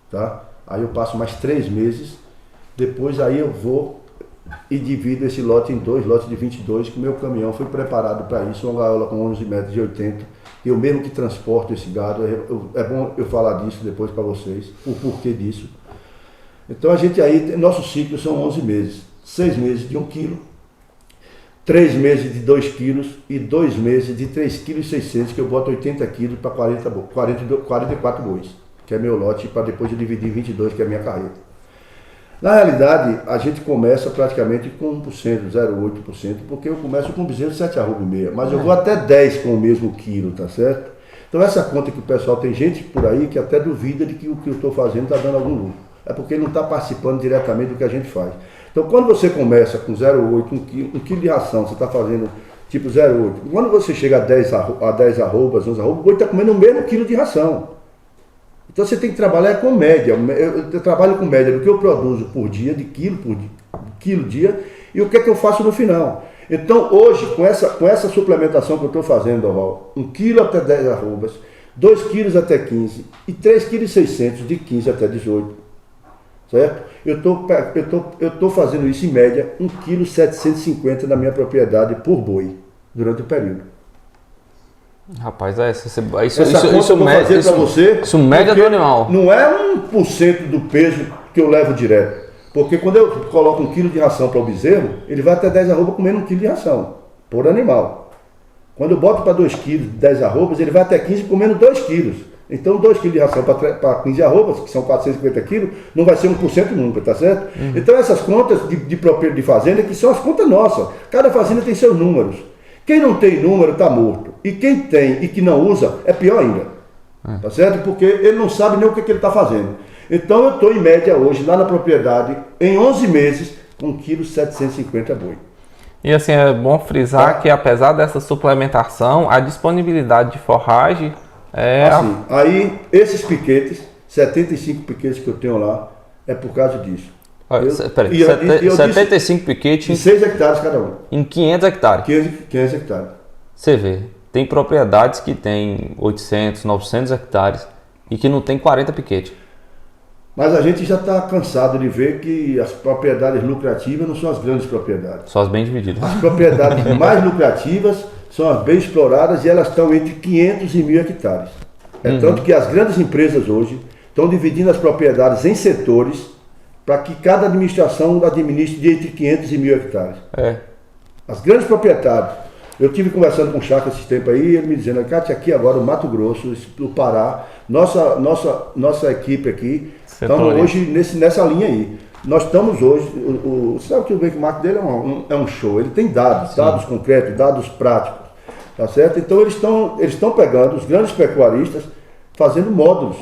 tá? Aí eu passo mais 3 meses, depois aí eu vou e divido esse lote em 2 lotes de 22, que o meu caminhão foi preparado para isso, uma gaiola com 11 metros de 80, eu mesmo que transporto esse gado, é bom eu falar disso depois para vocês, o porquê disso. Então a gente aí, nossos ciclos são 11 meses, 6 meses de 1 quilo, 3 meses de 2 quilos e 2 meses de 3,6 kg, que eu boto 80 quilos para 44 bois, que é meu lote, para depois eu dividir em 22, que é a minha carreta. Na realidade, a gente começa praticamente com 1%, 0,8%, porque eu começo com bezerro de 7,5 arroba, mas eu vou até 10 com o mesmo quilo, tá certo? Então essa conta que o pessoal, tem gente por aí que até duvida de que o que eu estou fazendo está dando algum lucro. É porque ele não está participando diretamente do que a gente faz. Então, quando você começa com 0,8, 1 quilo de ração, você está fazendo tipo 0,8. Quando você chega a 10 arrobas, 11 arrobas, o boi está comendo o mesmo quilo de ração. Então, você tem que trabalhar com média. Eu trabalho com média do que eu produzo por dia, de quilo dia, e o que é que eu faço no final. Então, hoje, com essa suplementação que eu estou fazendo, Val, 1 quilo até 10 arrobas, 2 quilos até 15 e 3,6 kg de 15 até 18. Certo? Eu tô fazendo isso em média 1,750 kg na minha propriedade por boi, durante o período. Rapaz, isso média do animal. Não é 1% do peso que eu levo direto. Porque quando eu coloco 1 quilo de ração para o bezerro, ele vai até 10 arrobas comendo 1 quilo de ração, por animal. Quando eu boto para 2 quilos, 10 arrobas, ele vai até 15 comendo 2 quilos. Então 2 quilos de ração para 15 arrobas, que são 450 quilos, não vai ser 1% nunca, tá certo? Então essas contas de fazenda, que são as contas nossas. Cada fazenda tem seus números. Quem não tem número está morto. E quem tem e que não usa, é pior ainda. Tá certo? Porque ele não sabe nem o que ele está fazendo. Então eu estou em média hoje, lá na propriedade, em 11 meses, com 1,750 kg boi. E assim, é bom frisar que apesar dessa suplementação, a disponibilidade de forragem é... Assim, aí, esses piquetes, 75 piquetes que eu tenho lá, é por causa disso. Peraí, 75 piquetes em 6 hectares cada um. Em 500 hectares. 500 hectares. Você vê, tem propriedades que tem 800, 900 hectares e que não tem 40 piquetes. Mas a gente já está cansado de ver que as propriedades lucrativas não são as grandes propriedades. São as bem divididas. As propriedades mais lucrativas são as bem exploradas e elas estão entre 500 e 1.000 hectares. É tanto que as grandes empresas hoje estão dividindo as propriedades em setores para que cada administração administre de entre 500 e 1.000 hectares. As grandes propriedades. Eu tive conversando com o Chaco esse tempo aí, ele me dizendo, Cátia, aqui agora o Mato Grosso, o Pará, nossa equipe aqui, estamos hoje nessa linha aí. Nós estamos hoje, sabe que o benchmark dele é um show, ele tem dados concretos, dados práticos, tá certo? Então eles estão pegando os grandes pecuaristas, fazendo módulos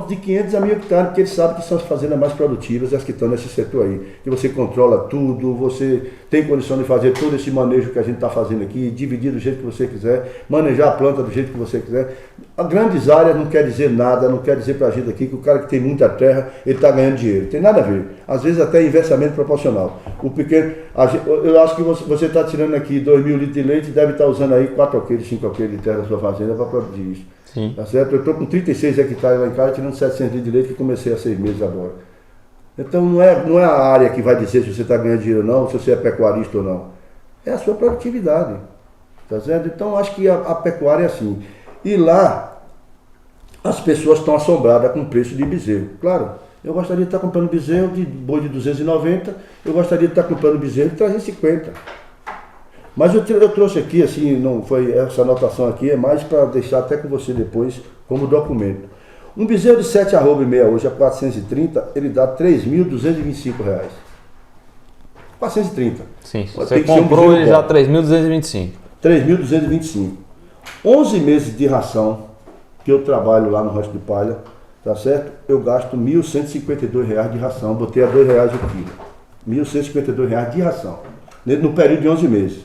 de 500 a 1.000 hectares, porque eles sabem que são as fazendas mais produtivas, as que estão nesse setor aí, que você controla tudo, você tem condição de fazer todo esse manejo que a gente está fazendo aqui, dividir do jeito que você quiser, manejar a planta do jeito que você quiser. A grandes áreas não quer dizer nada, não quer dizer para a gente aqui que o cara que tem muita terra, ele está ganhando dinheiro, tem nada a ver, às vezes até inversamente proporcional. O pequeno, eu acho que você está tirando aqui 2.000 litros de leite, deve estar usando aí 4 alqueires, 5 alqueires de terra da sua fazenda para produzir isso. Sim. Tá certo? Eu estou com 36 hectares lá em casa, tirando 700 litros de leite, que comecei há 6 meses agora. Então não é a área que vai dizer se você está ganhando dinheiro ou não, se você é pecuarista ou não. É a sua produtividade. Tá certo? Então acho que a pecuária é assim. E lá, as pessoas estão assombradas com o preço de bezerro. Claro, eu gostaria de estar comprando bezerro de boi de 290, eu gostaria de estar comprando bezerro de 350. Mas eu trouxe aqui, assim, não foi essa anotação aqui, é mais para deixar até com você depois como documento. Um bezerro de 7,5 arroba hoje a 430, ele dá R$ 3.225. 430. Sim, Tem você que ser um comprou bezerro ele já bom. 3.225. 3.225. 11 meses de ração que eu trabalho lá no Rancho de Palha, tá certo? Eu gasto R$ 1.152 de ração, botei a R$ 2 o quilo. R$ 1.152 de ração, no período de 11 meses.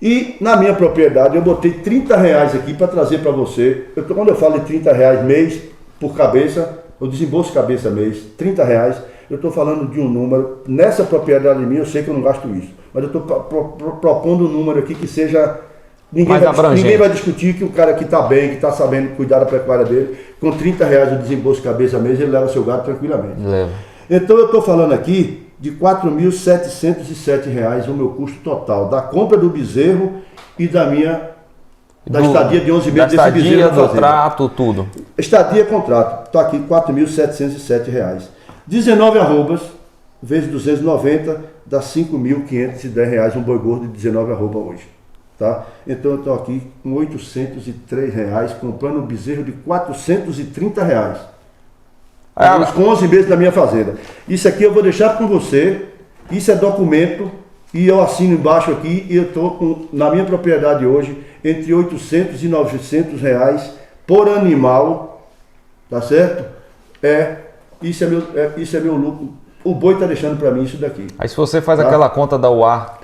E na minha propriedade eu botei R$ 30 aqui para trazer para você. Quando eu falo de R$ 30 mês por cabeça, eu desembolso cabeça mês, R$ 30, eu estou falando de um número, nessa propriedade minha eu sei que eu não gasto isso, mas eu estou propondo um número aqui que seja, ninguém vai discutir que o cara que está bem, que está sabendo cuidar da pecuária dele, com R$ 30 o desembolso cabeça mês, ele leva seu gado tranquilamente. Leva. Então eu estou falando aqui de R$ 4.707 o meu custo total, da compra do bezerro e da estadia de 11 meses desse bezerro. Do trato, tudo. Estadia, contrato. Está aqui R$ 4.707. 19 arrobas, vezes 290, dá R$ 5.510 um boi gordo de 19 arroba hoje. Tá? Então eu estou aqui com R$ 803, comprando um bezerro de R$ 430. Com 11 meses da minha fazenda. Isso aqui eu vou deixar com você, isso é documento, e eu assino embaixo aqui, e eu estou na minha propriedade hoje, entre 800 e 900 reais por animal, tá certo? Isso é meu lucro. O boi está deixando para mim isso daqui. Aí se você faz aquela conta da UAR,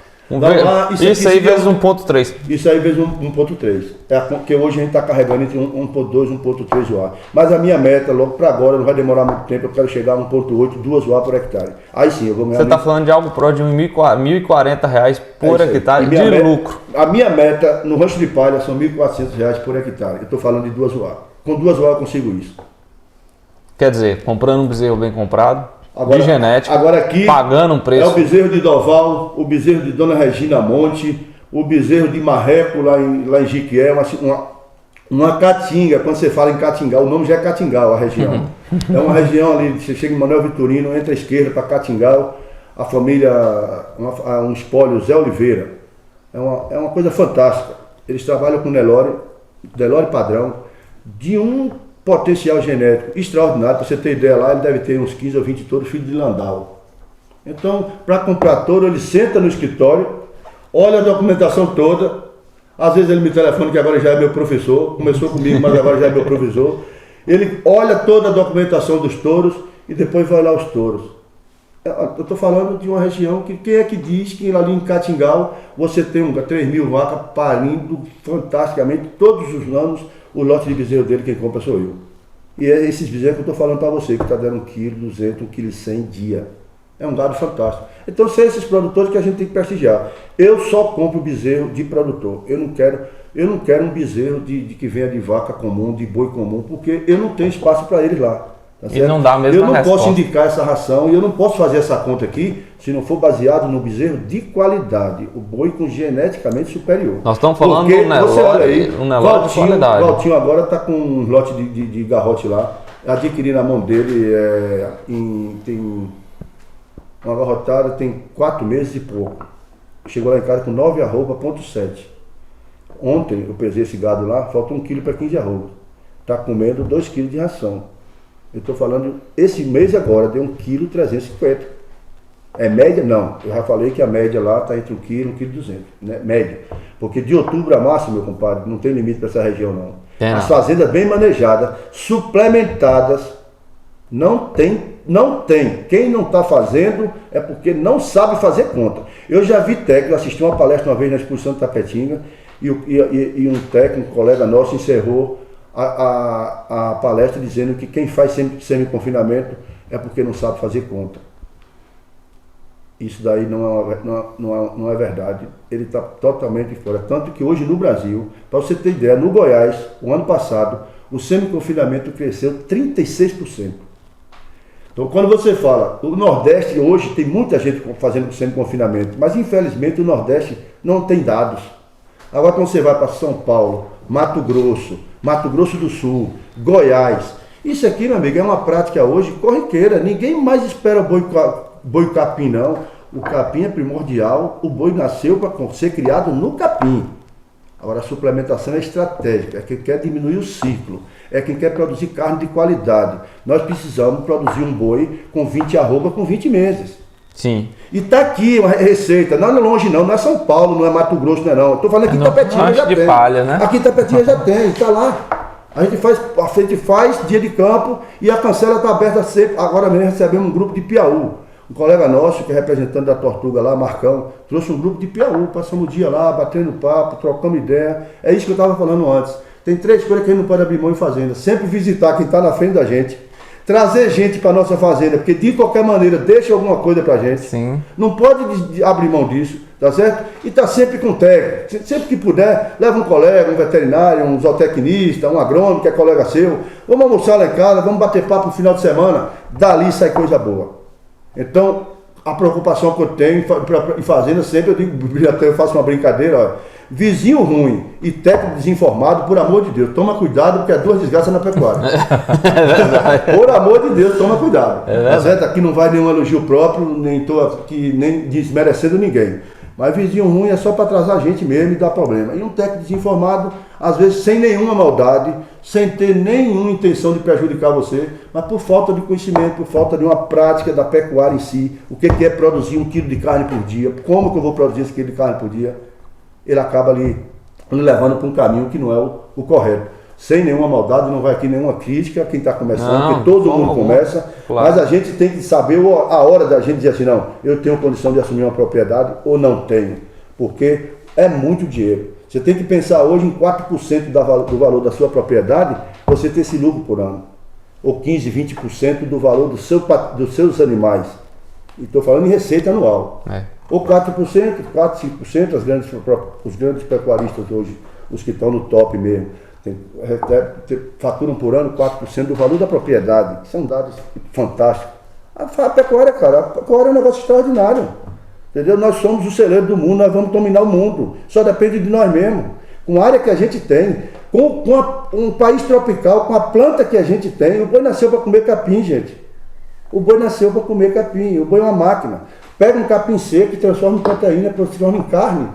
isso aí vezes 1.3. Isso aí vezes 1.3. Porque hoje a gente está carregando entre 1.2 e 1.3 UA. Mas a minha meta, logo para agora, não vai demorar muito tempo, eu quero chegar a 1.8, 2 UA por hectare. Aí sim, eu vou ganhar. Você está falando de algo pro de R$ 1.040 por hectare de lucro. A minha meta no Rancho de Palha são R$ 1.400 por hectare. Eu estou falando de 2 UA. Com 2 UA eu consigo isso. Quer dizer, comprando um bezerro bem comprado, de genética, agora aqui pagando um preço. É o bezerro de Doval, o bezerro de Dona Regina Monte, o bezerro de Marreco lá em Jiquié, uma caatinga. Quando você fala em Catingá, o nome já é Catingal, a região. É uma região ali, você chega em Manuel Vitorino, entra à esquerda para Catingal, a família, um espólio Zé Oliveira. É uma coisa fantástica. Eles trabalham com Nelore padrão, de um potencial genético extraordinário. Para você ter ideia, lá ele deve ter uns 15 ou 20 touros, filho de Landau. Então, para comprar touro, ele senta no escritório, olha a documentação toda. Às vezes ele me telefona, que agora já é meu professor, começou comigo, mas agora já é meu professor. Ele olha toda a documentação dos touros e depois vai lá os touros. Eu estou falando de uma região que quem é que diz que ali em Catingal você tem 3.000 vacas parindo fantasticamente todos os anos. O lote de bezerro dele, quem compra sou eu. E é esses bezerros que eu estou falando para você, que está dando 1,2 kg, 1,1 kg dia. É um gado fantástico. Então são esses produtores que a gente tem que prestigiar. Eu só compro bezerro de produtor. Eu não quero um bezerro que venha de vaca comum, de boi comum, porque eu não tenho espaço para eles lá. Tá e não dá a mesma resposta. Eu não posso indicar essa ração e eu não posso fazer essa conta aqui se não for baseado no bezerro de qualidade, o boi com geneticamente superior. Nós estamos falando do Nelore, um Nelore de qualidade. O Valtinho agora está com um lote de garrote lá, adquiri na mão dele, tem uma garrotada, tem 4 meses e pouco. Chegou lá em casa com 9 arroba,7. Ontem eu pesei esse gado lá, falta 1 kg para 15 arroba. Está comendo 2 kg de ração. Eu estou falando, esse mês agora deu 1,350 kg. É média? Não. Eu já falei que a média lá está entre 1 kg e 1,2 kg, né? Média. Porque de outubro a março, meu compadre, não tem limite para essa região não. As fazendas bem manejadas, suplementadas, não tem. Quem não está fazendo é porque não sabe fazer conta. Eu já vi técnico, assisti uma palestra uma vez na exposição de Tapetinga e um técnico, um colega nosso, encerrou a palestra dizendo que quem faz semi-confinamento é porque não sabe fazer conta. Isso daí não é verdade. Ele está totalmente fora. Tanto que hoje no Brasil, para você ter ideia, no Goiás, o ano passado, o semi-confinamento cresceu 36%. Então quando você fala, o Nordeste hoje tem muita gente fazendo semi-confinamento, mas infelizmente o Nordeste não tem dados. Agora quando você vai para São Paulo, Mato Grosso do Sul, Goiás, isso aqui, meu amigo, é uma prática hoje corriqueira. Ninguém mais espera boi capim, não. O capim é primordial, o boi nasceu para ser criado no capim. Agora a suplementação é estratégica, é quem quer diminuir o ciclo, é quem quer produzir carne de qualidade. Nós precisamos produzir um boi com 20 arroba com 20 meses. Sim. E tá aqui uma receita, não é longe não é São Paulo, não é Mato Grosso, não é não. Eu tô falando aqui em Tapetinga já tem. Palha, né? Aqui em Tapetinga já tem, tá lá. A gente faz dia de campo e a cancela está aberta sempre. Agora mesmo recebemos um grupo de Piauí. Um colega nosso, que é representante da Tortuga lá, Marcão, trouxe um grupo de Piauí. Passamos o dia lá, batendo papo, trocando ideia. É isso que eu estava falando antes. Tem 3 coisas que a gente não pode abrir mão em fazenda. Sempre visitar quem está na frente da gente. Trazer gente para nossa fazenda, porque de qualquer maneira deixa alguma coisa para a gente. Sim. Não pode abrir mão disso, tá certo? E tá sempre com técnico. Sempre que puder, leva um colega, um veterinário, um zootecnista, um agrônomo que é colega seu. Vamos almoçar lá em casa, vamos bater papo no final de semana. Dali sai coisa boa. Então, a preocupação que eu tenho em fazenda, sempre eu digo, até eu faço uma brincadeira, ó, vizinho ruim e técnico desinformado, por amor de Deus, toma cuidado, porque é 2 desgraças na pecuária. Por amor de Deus, toma cuidado. Mas aqui não vai nenhum elogio próprio, nem estou aqui nem desmerecendo ninguém. Mas vizinho ruim é só para atrasar a gente mesmo e dar problema. E um técnico desinformado, às vezes sem nenhuma maldade, sem ter nenhuma intenção de prejudicar você, mas por falta de conhecimento, por falta de uma prática da pecuária em si, o que é produzir 1 quilo de carne por dia, como que eu vou produzir esse quilo de carne por dia, ele acaba ali levando para um caminho que não é o correto. Sem nenhuma maldade, não vai aqui nenhuma crítica a quem está começando, porque todo mundo começa, claro. Mas a gente tem que saber a hora da gente dizer assim, não, eu tenho condição de assumir uma propriedade ou não tenho, porque é muito dinheiro. Você tem que pensar hoje em 4% do valor da sua propriedade, você ter esse lucro por ano, ou 15, 20% do valor dos seus animais. E estou falando em receita anual. Ou 4%, 4, 5%, os grandes pecuaristas hoje, os que estão no top mesmo, faturam por ano 4% do valor da propriedade, que são dados fantásticos. A pecuária, cara, a pecuária é um negócio extraordinário. Entendeu? Nós somos o celeiro do mundo, nós vamos dominar o mundo. Só depende de nós mesmos. Com a área que a gente tem, com um país tropical, com a planta que a gente tem, o boi nasceu para comer capim, gente. O boi nasceu para comer capim, o boi é uma máquina. Pega um capim seco e transforma em proteína, transforma em carne.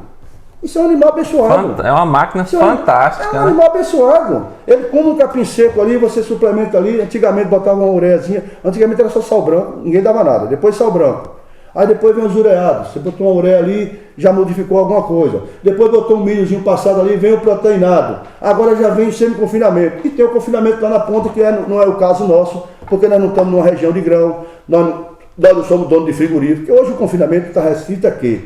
Isso é um animal abençoado. É uma máquina fantástica. É um animal abençoado. Ele come um capim seco ali, você suplementa ali. Antigamente botava uma ureiazinha. Antigamente era só sal branco, ninguém dava nada. Depois sal branco. Aí depois vem os ureados. Você botou uma ureia ali, já modificou alguma coisa. Depois botou um milhozinho passado ali, vem o proteinado. Agora já vem o semi-confinamento. E tem o confinamento lá na ponta, que não é o caso nosso, porque nós não estamos numa região de grão. Nós não somos donos de frigorífico. Porque hoje o confinamento está restrito a quê?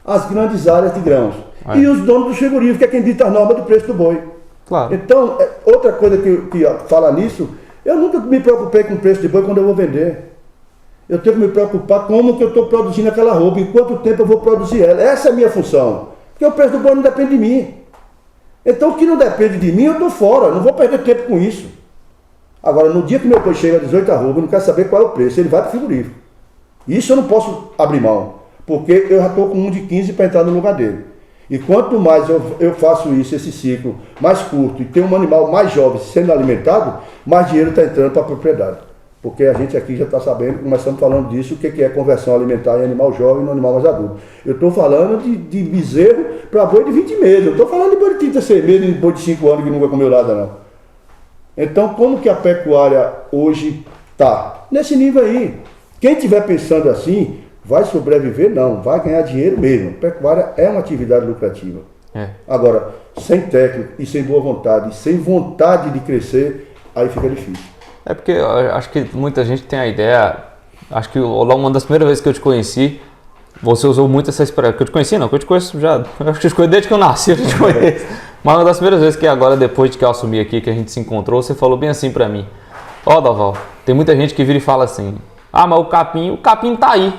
As grandes áreas de grãos. E os donos dos frigoríficos, que é quem dita a norma do preço do boi. Claro. Então, outra coisa que fala nisso, eu nunca me preocupei com o preço de boi quando eu vou vender. Eu tenho que me preocupar como que eu estou produzindo aquela roupa, em quanto tempo eu vou produzir ela. Essa é a minha função. Porque o preço do boi não depende de mim. Então, o que não depende de mim, eu estou fora. Eu não vou perder tempo com isso. Agora, no dia que meu boi chega a 18 arroba, eu não quero saber qual é o preço. Ele vai para o frigorífico. Isso eu não posso abrir mão. Porque eu já estou com um de 15 para entrar no lugar dele. E quanto mais eu faço isso, esse ciclo mais curto, e tem um animal mais jovem sendo alimentado, mais dinheiro está entrando para a propriedade. Porque a gente aqui já está sabendo, começamos falando disso, o que é conversão alimentar em animal jovem e no animal mais adulto. Eu estou falando de bezerro para boi de 20 meses, eu estou falando de boi de 36 meses, de boi de 5 anos que nunca comeu nada não. Então como que a pecuária hoje está? Nesse nível aí. Quem estiver pensando assim, vai sobreviver? Não, vai ganhar dinheiro mesmo. Pecuária é uma atividade lucrativa. Agora, sem técnico e sem boa vontade, e sem vontade de crescer, aí fica difícil. É porque eu acho que muita gente tem a ideia, acho que uma das primeiras vezes que eu te conheci, você usou muito essa expressão, que eu te conheci não, que eu te conheço já, eu te conheço desde que eu nasci, eu te conheço. Mas uma das primeiras vezes que agora, depois de que eu assumi aqui, que a gente se encontrou, você falou bem assim pra mim: ó, Doval, tem muita gente que vira e fala assim, ah, mas o capim tá aí.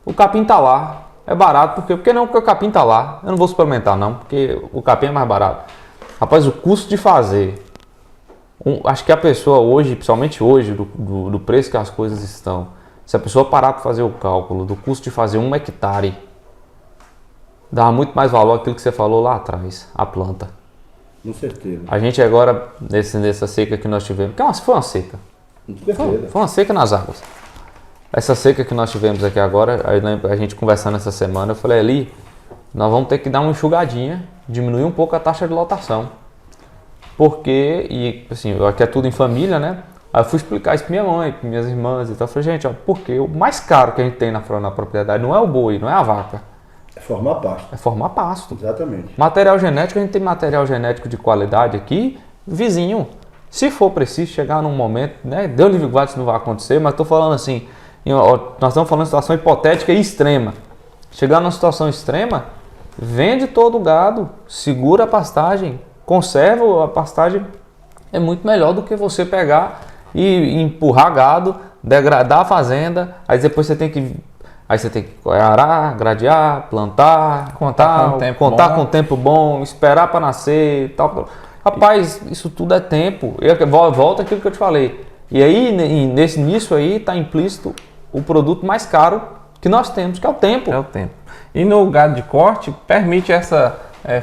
O capim tá lá, é barato, porque não, porque o capim tá lá, eu não vou suplementar não, porque o capim é mais barato. Rapaz, o custo de fazer, acho que a pessoa hoje, principalmente hoje, do preço que as coisas estão, se a pessoa parar para fazer o cálculo do custo de fazer 1 hectare, dá muito mais valor àquilo que você falou lá atrás, a planta. Com certeza. A gente agora, nessa seca que nós tivemos, que foi uma seca, foi uma seca nas águas. Essa seca que nós tivemos aqui agora, a gente conversando essa semana, eu falei, ali, nós vamos ter que dar uma enxugadinha, diminuir um pouco a taxa de lotação. Porque, e assim, aqui é tudo em família, né? Aí eu fui explicar isso pra minha mãe, para minhas irmãs e tal. Eu falei, gente, ó, porque o mais caro que a gente tem na propriedade não é o boi, não é a vaca. É formar pasto. É formar pasto. Exatamente. Material genético, a gente tem material genético de qualidade aqui, vizinho. Se for preciso chegar num momento, né? Deus livre guarde, isso não vai acontecer, mas estou falando assim, nós estamos falando de situação hipotética e extrema. Chegar numa situação extrema, vende todo o gado, segura a pastagem, conserva a pastagem, é muito melhor do que você pegar e empurrar gado, degradar a fazenda, aí depois você tem que arar, gradear, plantar, contar com tempo bom, esperar para nascer, tal. Rapaz, isso tudo é tempo. Volta aquilo que eu te falei. E aí nisso aí está implícito o produto mais caro que nós temos, que é o tempo. É o tempo. E no gado de corte permite essa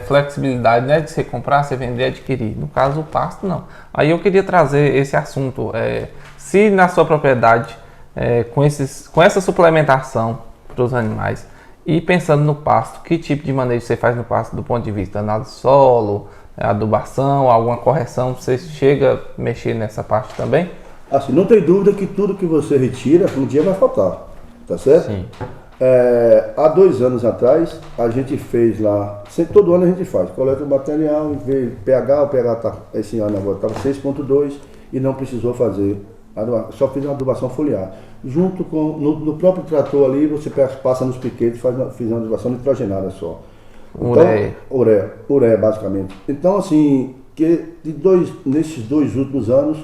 flexibilidade, né, de você comprar, você vender, adquirir. No caso, o pasto não. Aí eu queria trazer esse assunto. Se na sua propriedade, com essa suplementação para os animais, e pensando no pasto, que tipo de manejo você faz no pasto do ponto de vista análise de solo, adubação, alguma correção, você chega a mexer nessa parte também? Assim, não tem dúvida que tudo que você retira, um dia vai faltar, tá certo? Sim. Há 2 anos atrás, a gente fez lá, todo ano a gente faz, coleta o material, vê pH, o pH tá, esse ano agora estava 6,2 e não precisou fazer, só fiz uma adubação foliar. Junto com, no próprio trator ali, você passa nos piquetes e fiz uma adubação nitrogenada só. Ureia, basicamente. Então, assim, nesses 2 últimos anos,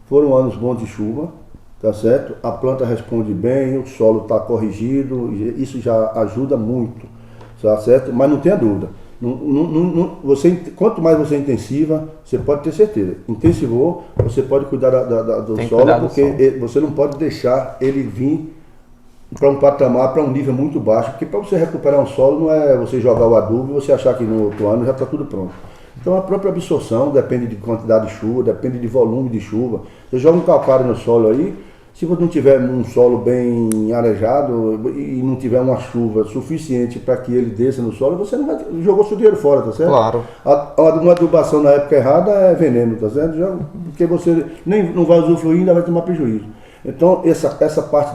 foram anos bons de chuva, tá certo? A planta responde bem, o solo está corrigido, isso já ajuda muito, tá certo? Mas não tenha dúvida, quanto mais você intensiva, você pode ter certeza. Intensivou, você pode cuidar do solo, porque você não pode deixar ele vir para um patamar, para um nível muito baixo, porque para você recuperar um solo não é você jogar o adubo e você achar que no outro ano já está tudo pronto. Então a própria absorção depende de quantidade de chuva, depende de volume de chuva. Você joga um calcário no solo aí, se você não tiver um solo bem arejado e não tiver uma chuva suficiente para que ele desça no solo, você não vai, jogou seu dinheiro fora, tá certo? Claro. Uma adubação na época errada é veneno, tá certo? Porque você não vai usufruir e ainda vai tomar prejuízo. Então essa parte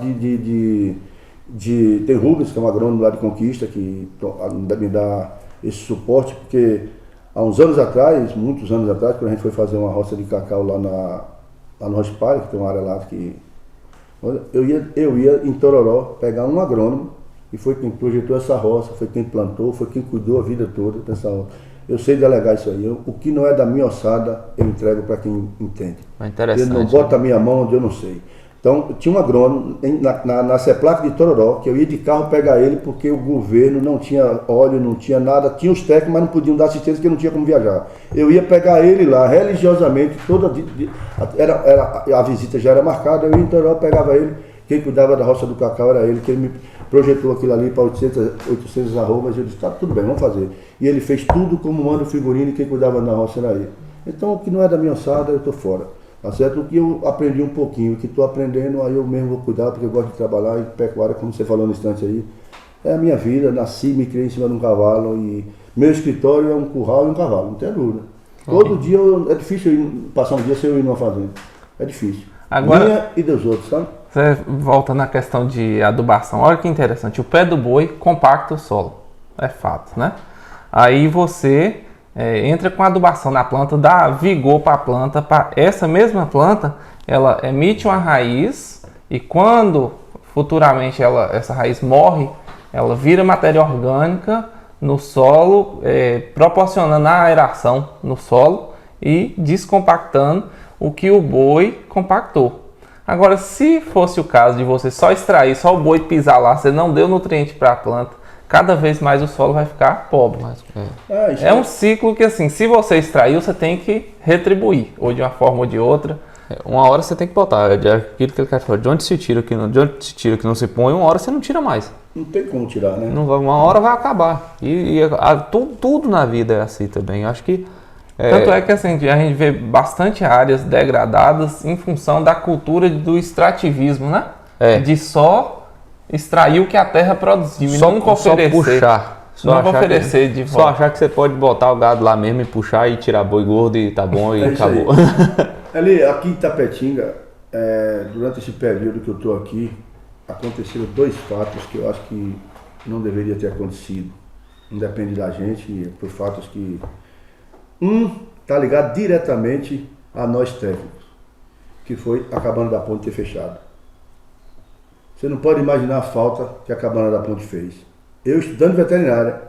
tem Rubens, que é um agrônomo lá de Conquista, que me dá esse suporte, porque há uns anos atrás, muitos anos atrás, quando a gente foi fazer uma roça de cacau lá no Rocha Palha, que tem uma área lá que eu ia em Tororó pegar um agrônomo, e foi quem projetou essa roça, foi quem plantou, foi quem cuidou a vida toda dessa roça. Eu sei delegar isso aí. O que não é da minha ossada, eu entrego para quem entende. É interessante. Eu não boto a minha mão onde eu não sei. Então, tinha um agrônomo na CEPLAC de Tororó, que eu ia de carro pegar ele, porque o governo não tinha óleo, não tinha nada, tinha os técnicos, mas não podiam dar assistência, porque não tinha como viajar. Eu ia pegar ele lá, religiosamente, a visita já era marcada, eu ia em Tororó, pegava ele, quem cuidava da roça do cacau era ele, que ele me projetou aquilo ali para 800 arrobas, eu disse, tá, tudo bem, vamos fazer. E ele fez tudo como manda o figurino, e quem cuidava da roça era ele. Então, o que não é da minha ossada, eu estou fora. Tá certo? O que eu aprendi um pouquinho, o que estou aprendendo, aí eu mesmo vou cuidar, porque eu gosto de trabalhar em pecuária, como você falou no instante aí. É a minha vida, nasci, me criei em cima de um cavalo e meu escritório é um curral e um cavalo, não tem dúvida. Todo dia é difícil passar um dia sem eu ir numa fazenda. É difícil. Agora, minha e dos outros, sabe? Você volta na questão de adubação. Olha que interessante. O pé do boi compacta o solo. É fato, né? Aí você entra com adubação na planta, dá vigor para a planta, para essa mesma planta, ela emite uma raiz e quando futuramente essa raiz morre, ela vira matéria orgânica no solo, proporcionando a aeração no solo e descompactando o que o boi compactou. Agora, se fosse o caso de você só extrair, só o boi pisar lá, você não deu nutriente para a planta, cada vez mais o solo vai ficar pobre. É um ciclo que, assim, se você extraiu, você tem que retribuir, ou de uma forma ou de outra. Uma hora você tem que botar, aquilo que ele quer falar, de onde se tira que não se põe, uma hora você não tira mais. Não tem como tirar, né? Uma hora vai acabar. Tudo na vida é assim também. Eu acho que tanto é que assim, a gente vê bastante áreas degradadas em função da cultura do extrativismo, né? De só extrair o que a terra produziu e nunca oferecer. Só puxar. De volta. Só achar que você pode botar o gado lá mesmo e puxar e tirar boi gordo e tá bom e acabou. Ali, aqui em Itapetinga, durante esse período que eu estou aqui, aconteceram 2 fatos que eu acho que não deveria ter acontecido. Não depende da gente, por fatos que... está ligado diretamente a nós técnicos, que foi a Cabana da Ponte ter fechado. Você não pode imaginar a falta que a Cabana da Ponte fez. Eu, estudando veterinária,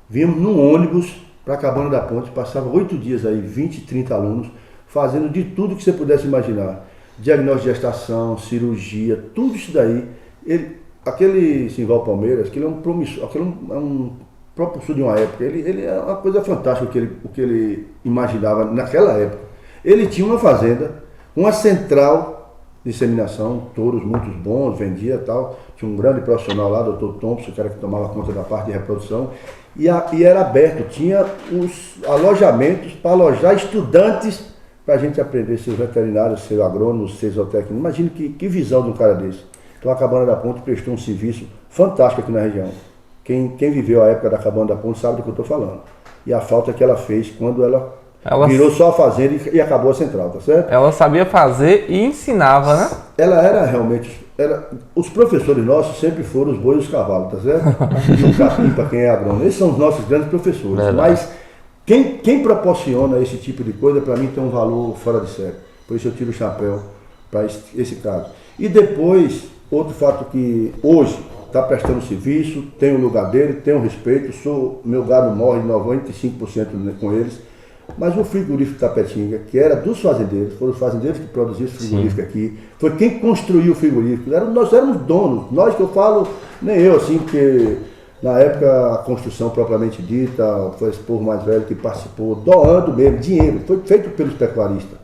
vínhamos num ônibus para a Cabana da Ponte, passava 8 dias aí, 20, 30 alunos, fazendo de tudo que você pudesse imaginar. Diagnóstico de gestação, cirurgia, tudo isso daí. Aquele Simval Palmeiras, aquele é um promissor, aquele é um propulsor de uma época. Ele é uma coisa fantástica o que ele imaginava naquela época. Ele tinha uma fazenda, uma central de inseminação, touros muito bons, vendia e tal. Tinha um grande profissional lá, Dr. Thompson, o cara que tomava conta da parte de reprodução. E era aberto, tinha os alojamentos para alojar estudantes para a gente aprender a ser veterinário, ser agrônomo, ser zootécnico. Imagina que visão de um cara desse. Então a Cabana da Ponte prestou um serviço fantástico aqui na região. Quem viveu a época da Cabana da Ponte sabe do que eu estou falando. E a falta que ela fez quando ela virou só a fazenda e acabou a central, tá certo? Ela sabia fazer e ensinava, né? Ela era realmente... os professores nossos sempre foram os bois e os cavalos, tá certo? E o capim para quem é agrônomo. Esses são os nossos grandes professores. Verdade. Mas quem proporciona esse tipo de coisa, para mim, tem um valor fora de série. Por isso eu tiro o chapéu para esse caso. E depois, outro fato que hoje está prestando serviço, tem o lugar dele, tem o respeito, meu gado morre 95% com eles. Mas o frigorífico Itapetinga, que era dos fazendeiros, foram os fazendeiros que produziam esse frigorífico aqui, foi quem construiu o frigorífico. Nós éramos donos, nós que eu falo, nem eu assim, porque na época a construção propriamente dita, foi esse povo mais velho que participou, doando mesmo, dinheiro, foi feito pelos pecuaristas.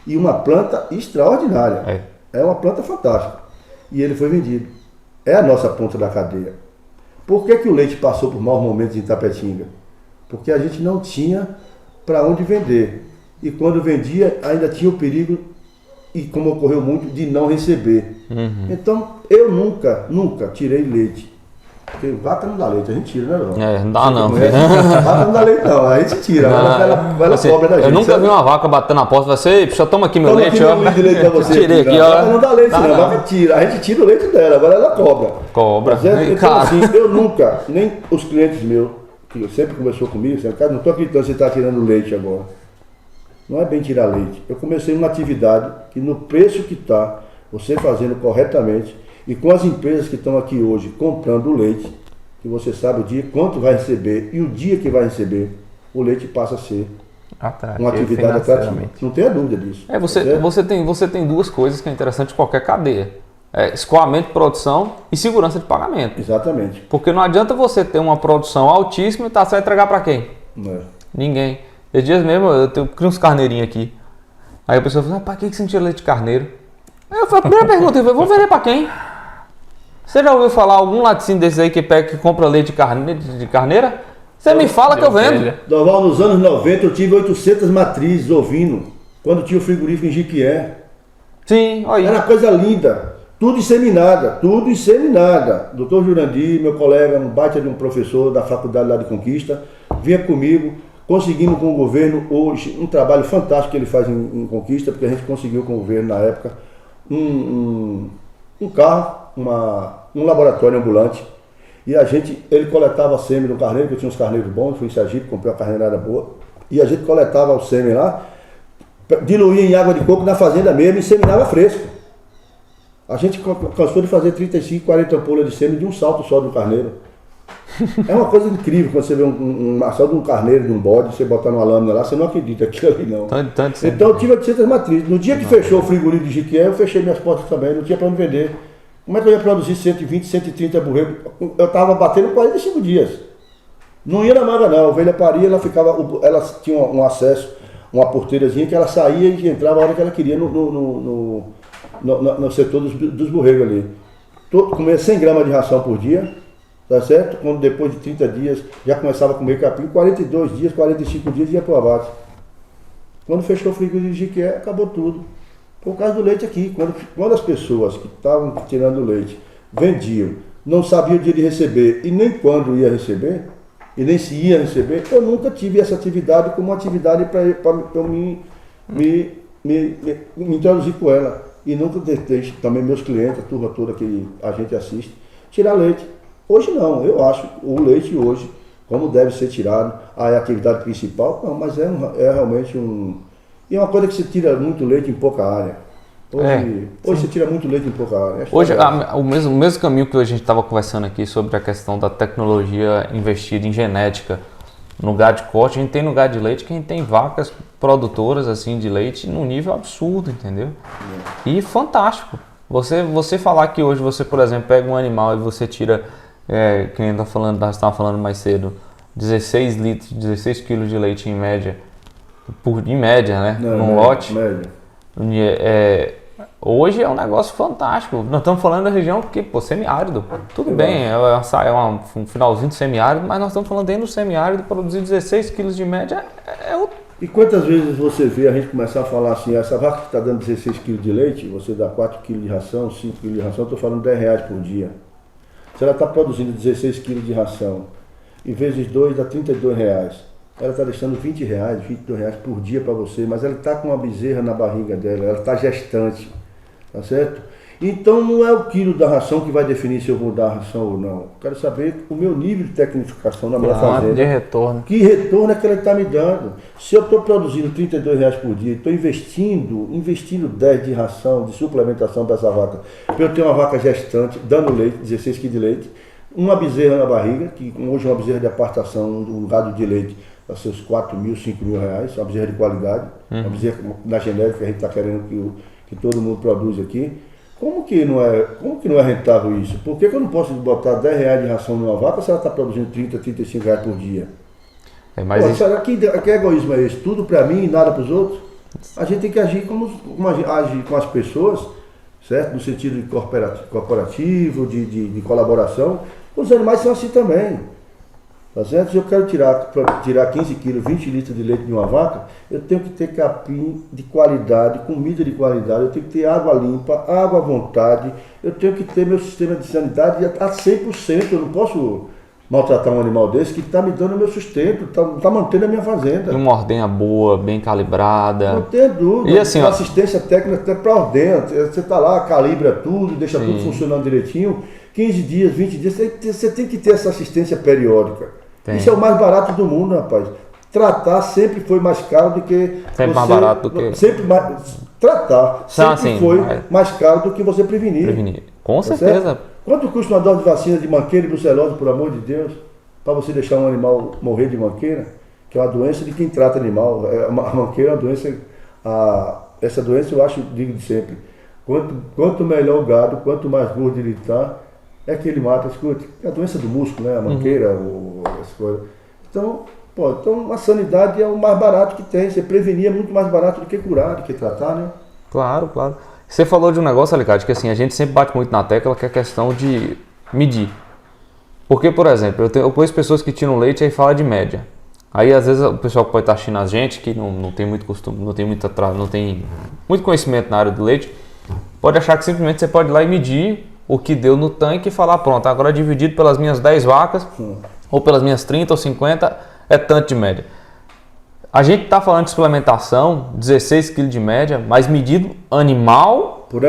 E uma planta extraordinária, é uma planta fantástica. E ele foi vendido. É a nossa ponta da cadeia. Por que o leite passou por maus momentos em Itapetinga? Porque a gente não tinha para onde vender. E quando vendia, ainda tinha o perigo, e como ocorreu muito, de não receber. Então, eu nunca tirei leite. Porque vaca não dá leite, a gente tira, né, não? Não dá não. Vaca não dá leite não, a gente tira, ela assim, cobra da gente. Eu nunca vi uma vaca batendo na porta e falar assim, toma aqui meu leite, ó. Toma aqui meu leite pra você. Tirei aqui, ó. A vaca não dá leite não, a vaca tira, a gente tira o leite dela, agora ela cobra. Cobra. Então assim, eu nunca, nem os clientes meus, que sempre conversou comigo, cara, não estou acreditando que você está tirando leite agora. Não é bem tirar leite. Eu comecei uma atividade que no preço que está, você fazendo corretamente, e com as empresas que estão aqui hoje comprando o leite, que você sabe o dia, quanto vai receber e o dia que vai receber, o leite passa a ser uma atividade atrativa. Não tenha dúvida disso. Você tem 2 coisas que é interessante em qualquer cadeia. Escoamento de produção e segurança de pagamento. Exatamente. Porque não adianta você ter uma produção altíssima e você vai entregar para quem? Ninguém. Esses dias mesmo eu crio uns carneirinhos aqui. Aí a pessoa fala, para que você não tira leite de carneiro? Aí eu falei, a primeira pergunta, eu vou vender para quem? Você já ouviu falar algum laticínio desses aí que compra leite de carneira? Você me fala que eu vendo. Doval, nos anos 90 eu tive 800 matrizes ovino, quando tinha o frigorífico em Jiquié. Sim, olha aí. Era coisa linda. Tudo inseminada. Doutor Jurandir, meu colega, um baita de um professor da faculdade lá de Conquista, vinha comigo, conseguimos com o governo hoje um trabalho fantástico que ele faz em Conquista, porque a gente conseguiu com o governo na época um carro, um laboratório ambulante, e ele coletava sêmen do carneiro, que eu tinha uns carneiros bons, fui em Sergipe, comprei uma carneirada boa, e a gente coletava o sêmen lá, diluía em água de coco na fazenda mesmo e inseminava fresco. A gente cansou de fazer 35, 40 ampolas de sêmen de um salto só do carneiro. É uma coisa incrível quando você vê uma só de um carneiro, de um bode, você botar numa lâmina lá, você não acredita aquilo ali não. Então eu tive 800 matrizes. No dia que fechou o frigorífico de Jiquié, eu fechei minhas portas também, não tinha para onde vender. Como é que eu ia produzir 120, 130 borregos? Eu estava batendo 45 dias. Não ia na maga não, a ovelha paria, ela tinha um acesso, uma porteirazinha que ela saía e entrava a hora que ela queria no setor dos borregos ali. Comia 100 gramas de ração por dia, tá certo? Quando depois de 30 dias já começava a comer capim, 42 dias, 45 dias ia para o abate. Quando fechou o frigorífico de Jiquié, acabou tudo. Por causa do leite aqui. Quando as pessoas que estavam tirando leite vendiam, não sabiam o dia de receber e nem quando ia receber, e nem se ia receber, eu nunca tive essa atividade como uma atividade para eu me me introduzir com ela. E nunca deixe também meus clientes, a turma toda que a gente assiste, tirar leite. Hoje não, eu acho o leite hoje, como deve ser tirado, a atividade principal, não, mas é realmente E é uma coisa que se tira muito leite em pouca área. Hoje você tira muito leite em pouca área. Hoje, o mesmo caminho que a gente estava conversando aqui sobre a questão da tecnologia investida em genética no gado de corte, a gente tem no gado de leite quem tem vacas produtoras assim de leite num nível absurdo, entendeu? E fantástico. Você falar que hoje você, por exemplo, pega um animal e você tira, quem nós estava falando mais cedo, 16 quilos de leite em média, em média, né? Num lote. Média. Hoje é um negócio fantástico. Nós estamos falando da região que, semiárido. Tudo bem, é um finalzinho do semiárido, mas nós estamos falando dentro do semiárido, produzir 16 quilos de média E quantas vezes você vê a gente começar a falar assim, essa vaca que está dando 16 quilos de leite, você dá 4 quilos de ração, 5 quilos de ração, eu estou falando R$10 por dia. Se ela está produzindo 16 quilos de ração, e vezes 2 dá R$32. Ela está deixando R$20, R$22 por dia para você, mas ela está com uma bezerra na barriga dela, ela está gestante, tá certo? Então não é o quilo da ração que vai definir se eu vou dar a ração ou não. Quero saber o meu nível de tecnificação na minha fazenda. De retorno. Que retorno é que ela está me dando? Se eu estou produzindo R$32 por dia, estou investindo 10 de ração, de suplementação para essa vaca, para eu ter uma vaca gestante, dando leite, 16 kg de leite, uma bezerra na barriga, que hoje é uma bezerra de apartação, um gado de leite, a seus R$4.000, R$5.000, uma bezerra de qualidade, uma bezerra na genética que a gente está querendo que todo mundo produz aqui. Como que não é rentável isso? Por que eu não posso botar R$10 de ração numa vaca se ela está produzindo R$30, R$35 por dia? Será que egoísmo é esse? Tudo para mim e nada para os outros? A gente tem que agir como age com as pessoas, certo? No sentido de corporativo, de colaboração. Os animais são assim também. Tá certo? Se eu quero tirar 15 quilos, 20 litros de leite de uma vaca, eu tenho que ter capim de qualidade, comida de qualidade, eu tenho que ter água limpa, água à vontade, eu tenho que ter meu sistema de sanidade a 100%. Eu não posso maltratar um animal desse que está me dando meu sustento, está mantendo a minha fazenda. E uma ordenha boa, bem calibrada. Não tem dúvida. E assim, assistência técnica até para ordenha. Você está lá, calibra tudo, deixa tudo funcionando direitinho. 15 dias, 20 dias, você tem que ter essa assistência periódica. Isso é o mais barato do mundo, rapaz. Tratar sempre foi mais caro do que... Mais barato do que... Tratar sempre foi mais caro do que você prevenir. Com certeza. Certo? Quanto custa uma dose de vacina de manqueira e brucelose, por amor de Deus? Para você deixar um animal morrer de manqueira? Que é uma doença de quem trata animal. A manqueira é uma doença... Essa doença eu acho, digo de sempre, quanto melhor o gado, quanto mais gordo ele está, é que ele mata. Escute, é a doença do músculo, né? A manqueira, as coisas. Então a sanidade é o mais barato que tem. Você prevenir é muito mais barato do que curar, do que tratar, né? Claro. Você falou de um negócio, Alicate, que assim, a gente sempre bate muito na tecla, que é a questão de medir. Porque, por exemplo, eu conheço pessoas que tiram leite e falam de média. Aí, às vezes, o pessoal que pode estar assistindo a gente, que não tem muito costume, não tem muito conhecimento na área do leite, pode achar que simplesmente você pode ir lá e medir o que deu no tanque e falar, pronto, agora dividido pelas minhas 10 vacas, ou pelas minhas 30 ou 50, é tanto de média. A gente está falando de suplementação, 16 kg de média, mas medido animal por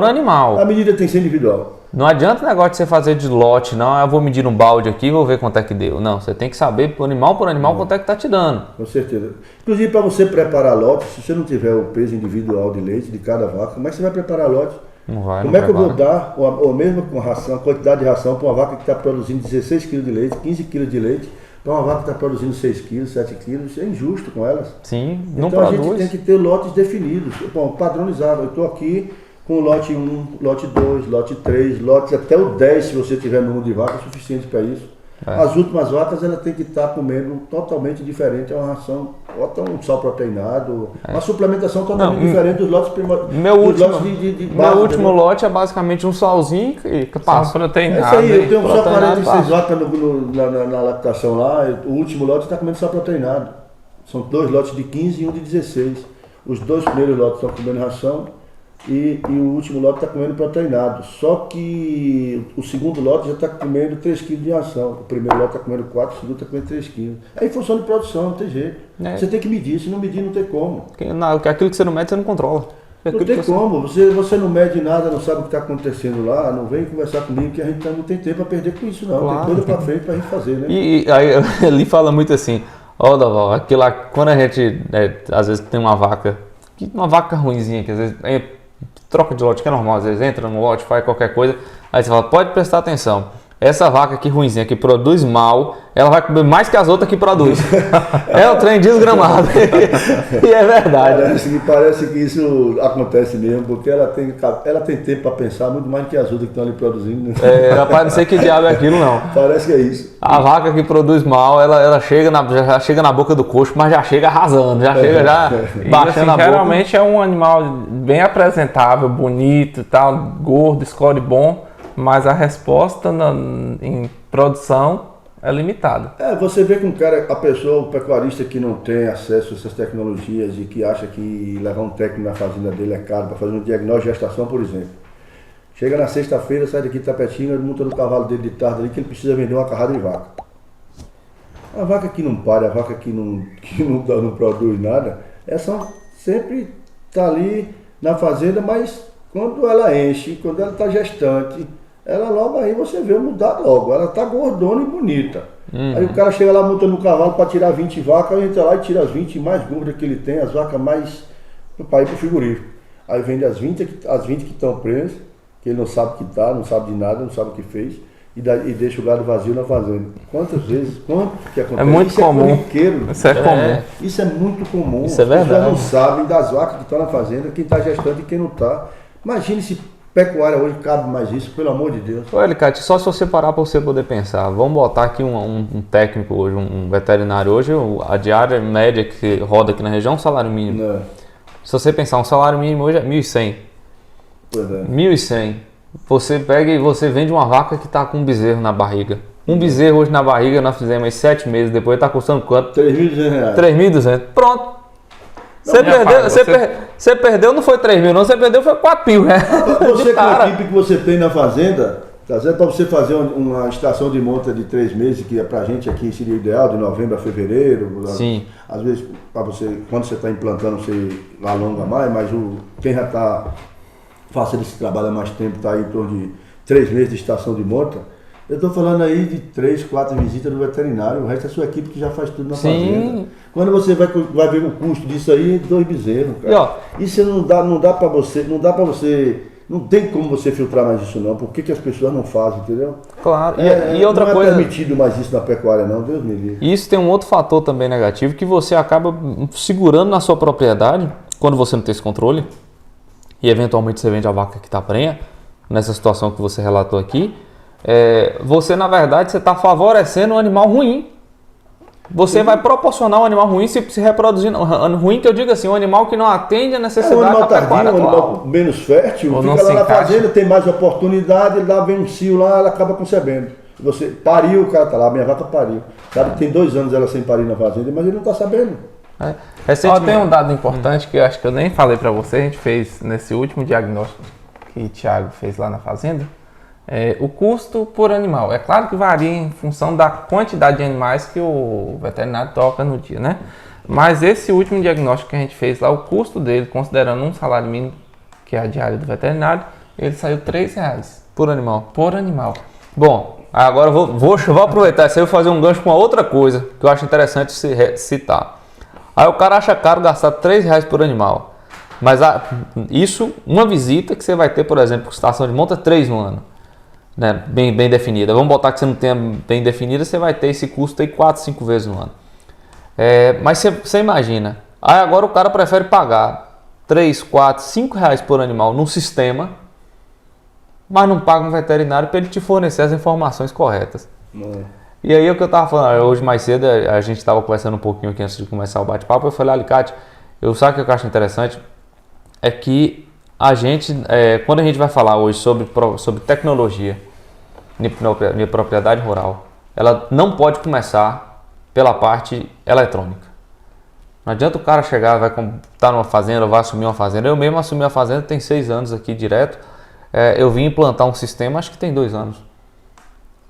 animal. A medida tem que ser individual. Não adianta o negócio de você fazer de lote, não, eu vou medir um balde aqui e vou ver quanto é que deu. Não, você tem que saber por animal quanto é que está te dando. Com certeza. Inclusive, para você preparar lote, se você não tiver o peso individual de leite de cada vaca, como é que você vai preparar lote? Como é que eu vou dar a mesma quantidade de ração para uma vaca que está produzindo 16 kg de leite, 15 kg de leite, para uma vaca que está produzindo 6 kg, 7 kg? Isso é injusto com elas. Sim, não então produz. A gente tem que ter lotes definidos, padronizado. Eu estou aqui com o lote 1, lote 2, lote 3, lotes até o 10, se você tiver número de vacas, é suficiente para isso. As últimas vacas, ela tem que estar comendo totalmente diferente, é uma ração, bota um sal proteinado, uma suplementação totalmente diferente dos lotes primordiais. Meu último lote é basicamente um salzinho que passa proteinado. É isso aí, eu tenho só 46 vacas na lactação lá, o último lote está comendo sal proteinado. São 2 lotes de 15 e um de 16. Os 2 primeiros lotes estão comendo ração, e o último lote está comendo proteinado. Só que o segundo lote já está comendo 3 kg de ração. O primeiro lote está comendo 4, o segundo está comendo 3 kg. É em função de produção, não tem jeito. Você tem que medir, se não medir não tem como. Aquilo que você não mede, você não controla. Não tem como, você não mede nada, não sabe o que está acontecendo lá, não vem conversar comigo que a gente não tem tempo para perder com isso não, claro. Tem coisa para frente para a gente fazer, né? E aí ele fala muito assim, Doval, aquilo lá, quando a gente, às vezes tem uma vaca ruinzinha, que às vezes troca de lote, que é normal, às vezes entra no lote, faz qualquer coisa, aí você fala, pode prestar atenção. Essa vaca aqui ruinzinha, que produz mal, ela vai comer mais que as outras que produzem. É um trem desgramado. E é verdade. Parece que isso acontece mesmo, porque ela tem tempo para pensar muito mais do que as outras que estão ali produzindo. Rapaz, não sei que diabo é aquilo, não. Parece que é isso. A vaca que produz mal, ela já chega na boca do coxo, mas já chega arrasando, chega baixando a boca. Geralmente é um animal bem apresentável, bonito, tal, gordo, score bom. Mas a resposta em produção é limitada. Você vê que o pecuarista que não tem acesso a essas tecnologias e que acha que levar um técnico na fazenda dele é caro para fazer um diagnóstico de gestação, por exemplo. Chega na sexta-feira, sai daqui de Tapetinga, monta no cavalo dele de tarde ali que ele precisa vender uma carrada de vaca. A vaca que não para, a vaca que não produz nada, essa sempre está ali na fazenda, mas quando ela enche, quando ela está gestante, ela logo aí você vê mudar logo, ela tá gordona e bonita. Aí o cara chega lá montando no cavalo para tirar 20 vacas, entra lá e tira as 20 mais gordas que ele tem, as vacas mais para ir pro frigorífico. Aí vende as 20 que estão presas, que ele não sabe que tá, não sabe de nada, não sabe o que fez, e deixa o gado vazio na fazenda. Quanto que acontece? É muito comum. Isso é comum. Isso é muito comum. Isso é verdade. As pessoas não sabem das vacas que estão na fazenda, quem está gestando e quem não está. Imagine se pecuária hoje cabe mais isso, pelo amor de Deus. Olha, Elicate, só se você parar para você poder pensar. Vamos botar aqui um técnico hoje, um veterinário hoje, a diária média que roda aqui na região, um salário mínimo. Não. Se você pensar, um salário mínimo hoje é 1.100. Pois é. 1.100. Você pega e você vende uma vaca que está com um bezerro na barriga. Um bezerro hoje na barriga, nós fizemos aí 7 meses, depois está custando quanto? R$3.200. 3.200. Pronto. Você perdeu, não foi 3 mil, não, você perdeu foi 4 mil, né? Você com a equipe que você tem na fazenda, tá certo? Para você fazer uma estação de monta de 3 meses, que pra gente aqui seria ideal, de novembro a fevereiro. Sim. Às vezes, para você, quando você está implantando, você alonga mais, mas quem já está fazendo esse trabalho há mais tempo, está aí em torno de 3 meses de estação de monta. Eu estou falando aí de 3, 4 visitas do veterinário, o resto é a sua equipe que já faz tudo na fazenda. Quando você vai ver o custo disso aí, 2 bezerros, cara. Isso não dá para você, não tem como você filtrar mais isso não. Por que as pessoas não fazem, entendeu? Claro, e outra coisa... Não é permitido mais isso na pecuária não, Deus me livre. E isso tem um outro fator também negativo, que você acaba segurando na sua propriedade, quando você não tem esse controle, e eventualmente você vende a vaca que está prenha, nessa situação que você relatou aqui, você na verdade está favorecendo um animal ruim. Você vai proporcionar um animal ruim se reproduzindo. Ruim que eu digo assim, um animal que não atende a necessidade um animal da pecuária tardio, um animal menos fértil, ou fica lá na fazenda, tem mais oportunidade, ele vem um cio lá, ela acaba concebendo. Você pariu, o cara tá lá, minha vaca pariu. Sabe, tem 2 anos ela sem parir na fazenda, mas ele não está sabendo. Tem um dado importante que eu acho que eu nem falei para você, a gente fez nesse último diagnóstico que o Thiago fez lá na fazenda. O custo por animal. É claro que varia em função da quantidade de animais que o veterinário toca no dia, né? Mas esse último diagnóstico que a gente fez lá, o custo dele, considerando um salário mínimo, que é a diária do veterinário, ele saiu R$3 por animal. Por animal. Bom, agora eu vou aproveitar isso aí e fazer um gancho com uma outra coisa que eu acho interessante citar. Aí o cara acha caro gastar R$3 por animal. Mas isso, uma visita que você vai ter, por exemplo, estação de monta 3 no ano. Né, bem definida. Vamos botar que você não tenha bem definida, você vai ter esse custo aí 4, 5 vezes no ano. Mas você imagina, aí agora o cara prefere pagar 3, 4, 5 reais por animal num sistema, mas não paga um veterinário para ele te fornecer as informações corretas. E aí o que eu estava falando, hoje mais cedo a gente estava conversando um pouquinho aqui antes de começar o bate-papo, eu falei, Alicate, sabe o que eu acho interessante? É que a gente, quando a gente vai falar hoje sobre tecnologia em propriedade rural, ela não pode começar pela parte eletrônica. Não adianta o cara chegar, vai estar numa fazenda, vai assumir uma fazenda. Eu mesmo assumi a fazenda, tem 6 anos aqui direto. Eu vim implantar um sistema, acho que tem 2 anos.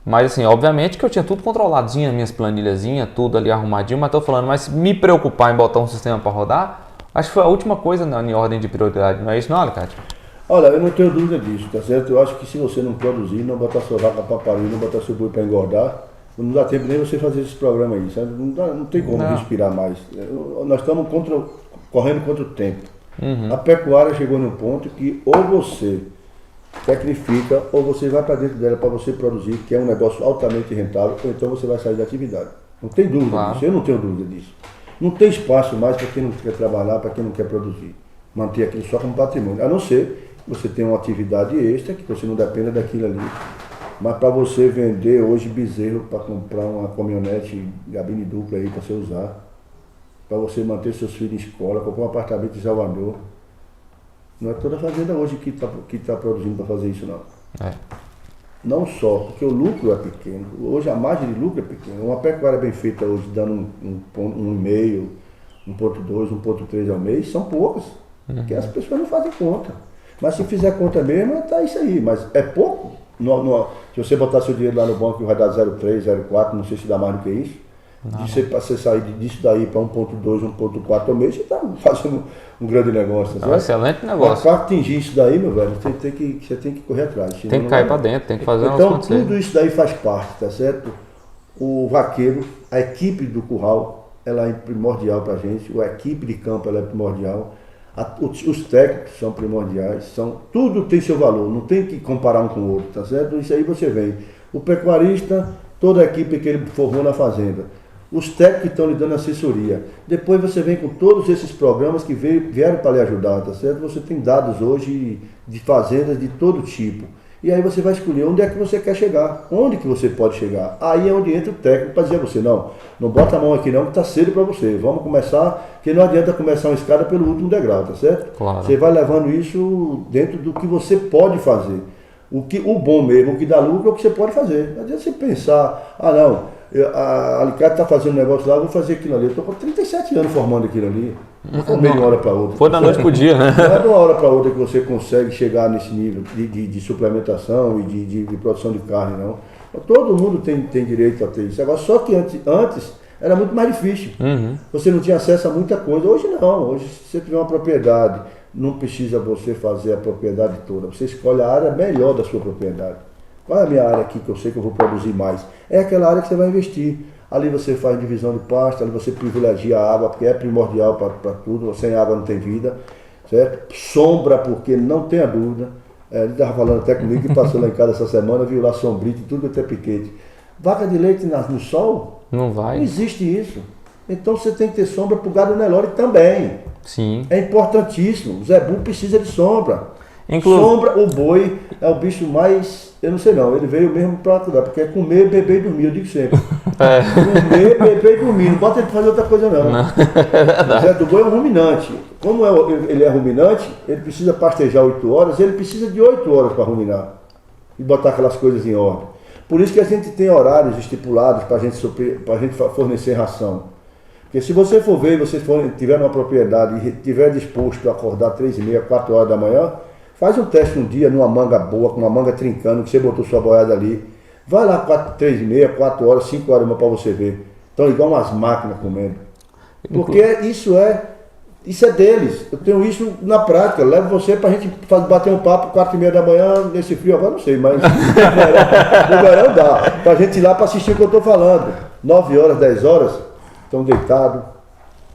Mas assim, obviamente que eu tinha tudo controladinho, minhas planilhazinhas, tudo ali arrumadinho, mas tô falando, mas me preocupar em botar um sistema para rodar, acho que foi a última coisa em ordem de prioridade, não é isso não, Alicate? Olha, eu não tenho dúvida disso, tá certo? Eu acho que se você não produzir, não botar sua vaca para parir, não botar seu boi para engordar, não dá tempo nem você fazer esse programa aí, sabe? Não tem como respirar mais. Nós estamos correndo contra o tempo. A pecuária chegou num ponto que ou você tecnifica ou você vai para dentro dela para você produzir, que é um negócio altamente rentável, ou então você vai sair da atividade. Não tem dúvida disso, eu não tenho dúvida disso. Não tem espaço mais para quem não quer trabalhar, para quem não quer produzir. Manter aquilo só como patrimônio, a não ser que você tenha uma atividade extra, que você não dependa daquilo ali. Mas para você vender hoje bezerro para comprar uma caminhonete gabine dupla aí para você usar, para você manter seus filhos em escola, comprar um apartamento em Salvador, não é toda fazenda hoje que tá produzindo para fazer isso, não. Não só, porque o lucro é pequeno. Hoje a margem de lucro é pequena. Uma pecuária bem feita hoje, dando 1,5, 1,2, 1,3 ao mês, são poucas. Porque as pessoas não fazem conta. Mas se fizer conta mesmo, tá isso aí. Mas é pouco. Se você botar seu dinheiro lá no banco, vai dar 0,3, 0,4, não sei se dá mais do que isso. Você sair disso daí para 1,2, 1,4 ao mês, você está fazendo um grande negócio. É um excelente negócio. Para atingir isso daí, meu velho, você tem que correr atrás. Tem que cair para dentro, tem que fazer uma Então, tudo isso daí faz parte, tá certo? O vaqueiro, a equipe do curral, ela é primordial para a gente, a equipe de campo ela é primordial, os técnicos são primordiais, tudo tem seu valor, não tem que comparar um com o outro, tá certo? Isso aí você vem. O pecuarista, toda a equipe que ele formou na fazenda. Os técnicos que estão lhe dando assessoria. Depois você vem com todos esses programas que vieram para lhe ajudar, tá certo? Você tem dados hoje de fazendas de todo tipo. E aí você vai escolher onde é que você quer chegar, onde que você pode chegar. Aí é onde entra o técnico para dizer a você, não bota a mão aqui não, que está cedo para você. Vamos começar, porque não adianta começar uma escada pelo último degrau, tá certo? Claro. Você vai levando isso dentro do que você pode fazer. O bom mesmo, o que dá lucro é o que você pode fazer. Não adianta você pensar, a Alicate está fazendo um negócio lá, eu vou fazer aquilo ali. Eu estou com 37 anos formando aquilo ali. Não formei de uma hora para outra. Foi da noite para o dia, né? Não é de uma hora para outra que você consegue chegar nesse nível de suplementação e de produção de carne, não. Todo mundo tem direito a ter isso. Agora, só que antes era muito mais difícil. Você não tinha acesso a muita coisa. Hoje não. Hoje, se você tiver uma propriedade, não precisa você fazer a propriedade toda. Você escolhe a área melhor da sua propriedade. Qual é a minha área aqui que eu sei que eu vou produzir mais? É aquela área que você vai investir. Ali você faz divisão de pasto, ali você privilegia a água, porque é primordial para tudo. Sem água não tem vida, certo? Sombra, porque não tenha dúvida. Ele estava falando até comigo que passou lá em casa essa semana, viu lá sombrito e tudo até piquete. Vaca de leite no sol? Não vai. Não existe isso. Então você tem que ter sombra para o gado Nelore também. Sim. É importantíssimo. O zebu precisa de sombra. Inclusive, Sombra, o boi é o bicho mais, eu não sei não, ele veio mesmo para ajudar, porque é comer, beber e dormir, eu digo sempre. Comer, beber e dormir, não bota ele pra fazer outra coisa não. O boi é um ruminante. Como ele é ruminante, ele precisa pastejar 8 horas, ele precisa de 8 horas para ruminar e botar aquelas coisas em ordem. Por isso que a gente tem horários estipulados para a gente fornecer ração. Porque se você for ver, você tiver numa propriedade e estiver disposto a acordar 3h30, 4 horas da manhã, faz um teste um dia numa manga boa, com uma manga trincando, que você botou sua boiada ali. Vai lá 3h30, 4 horas, 5 horas para você ver. Estão igual umas máquinas comendo. Porque isso é deles. Eu tenho isso na prática. Levo você para a gente bater um papo 4h30 da manhã, nesse frio agora não sei, mas no verão dá. Para a gente ir lá para assistir o que eu estou falando. 9 horas, 10 horas, estão deitados.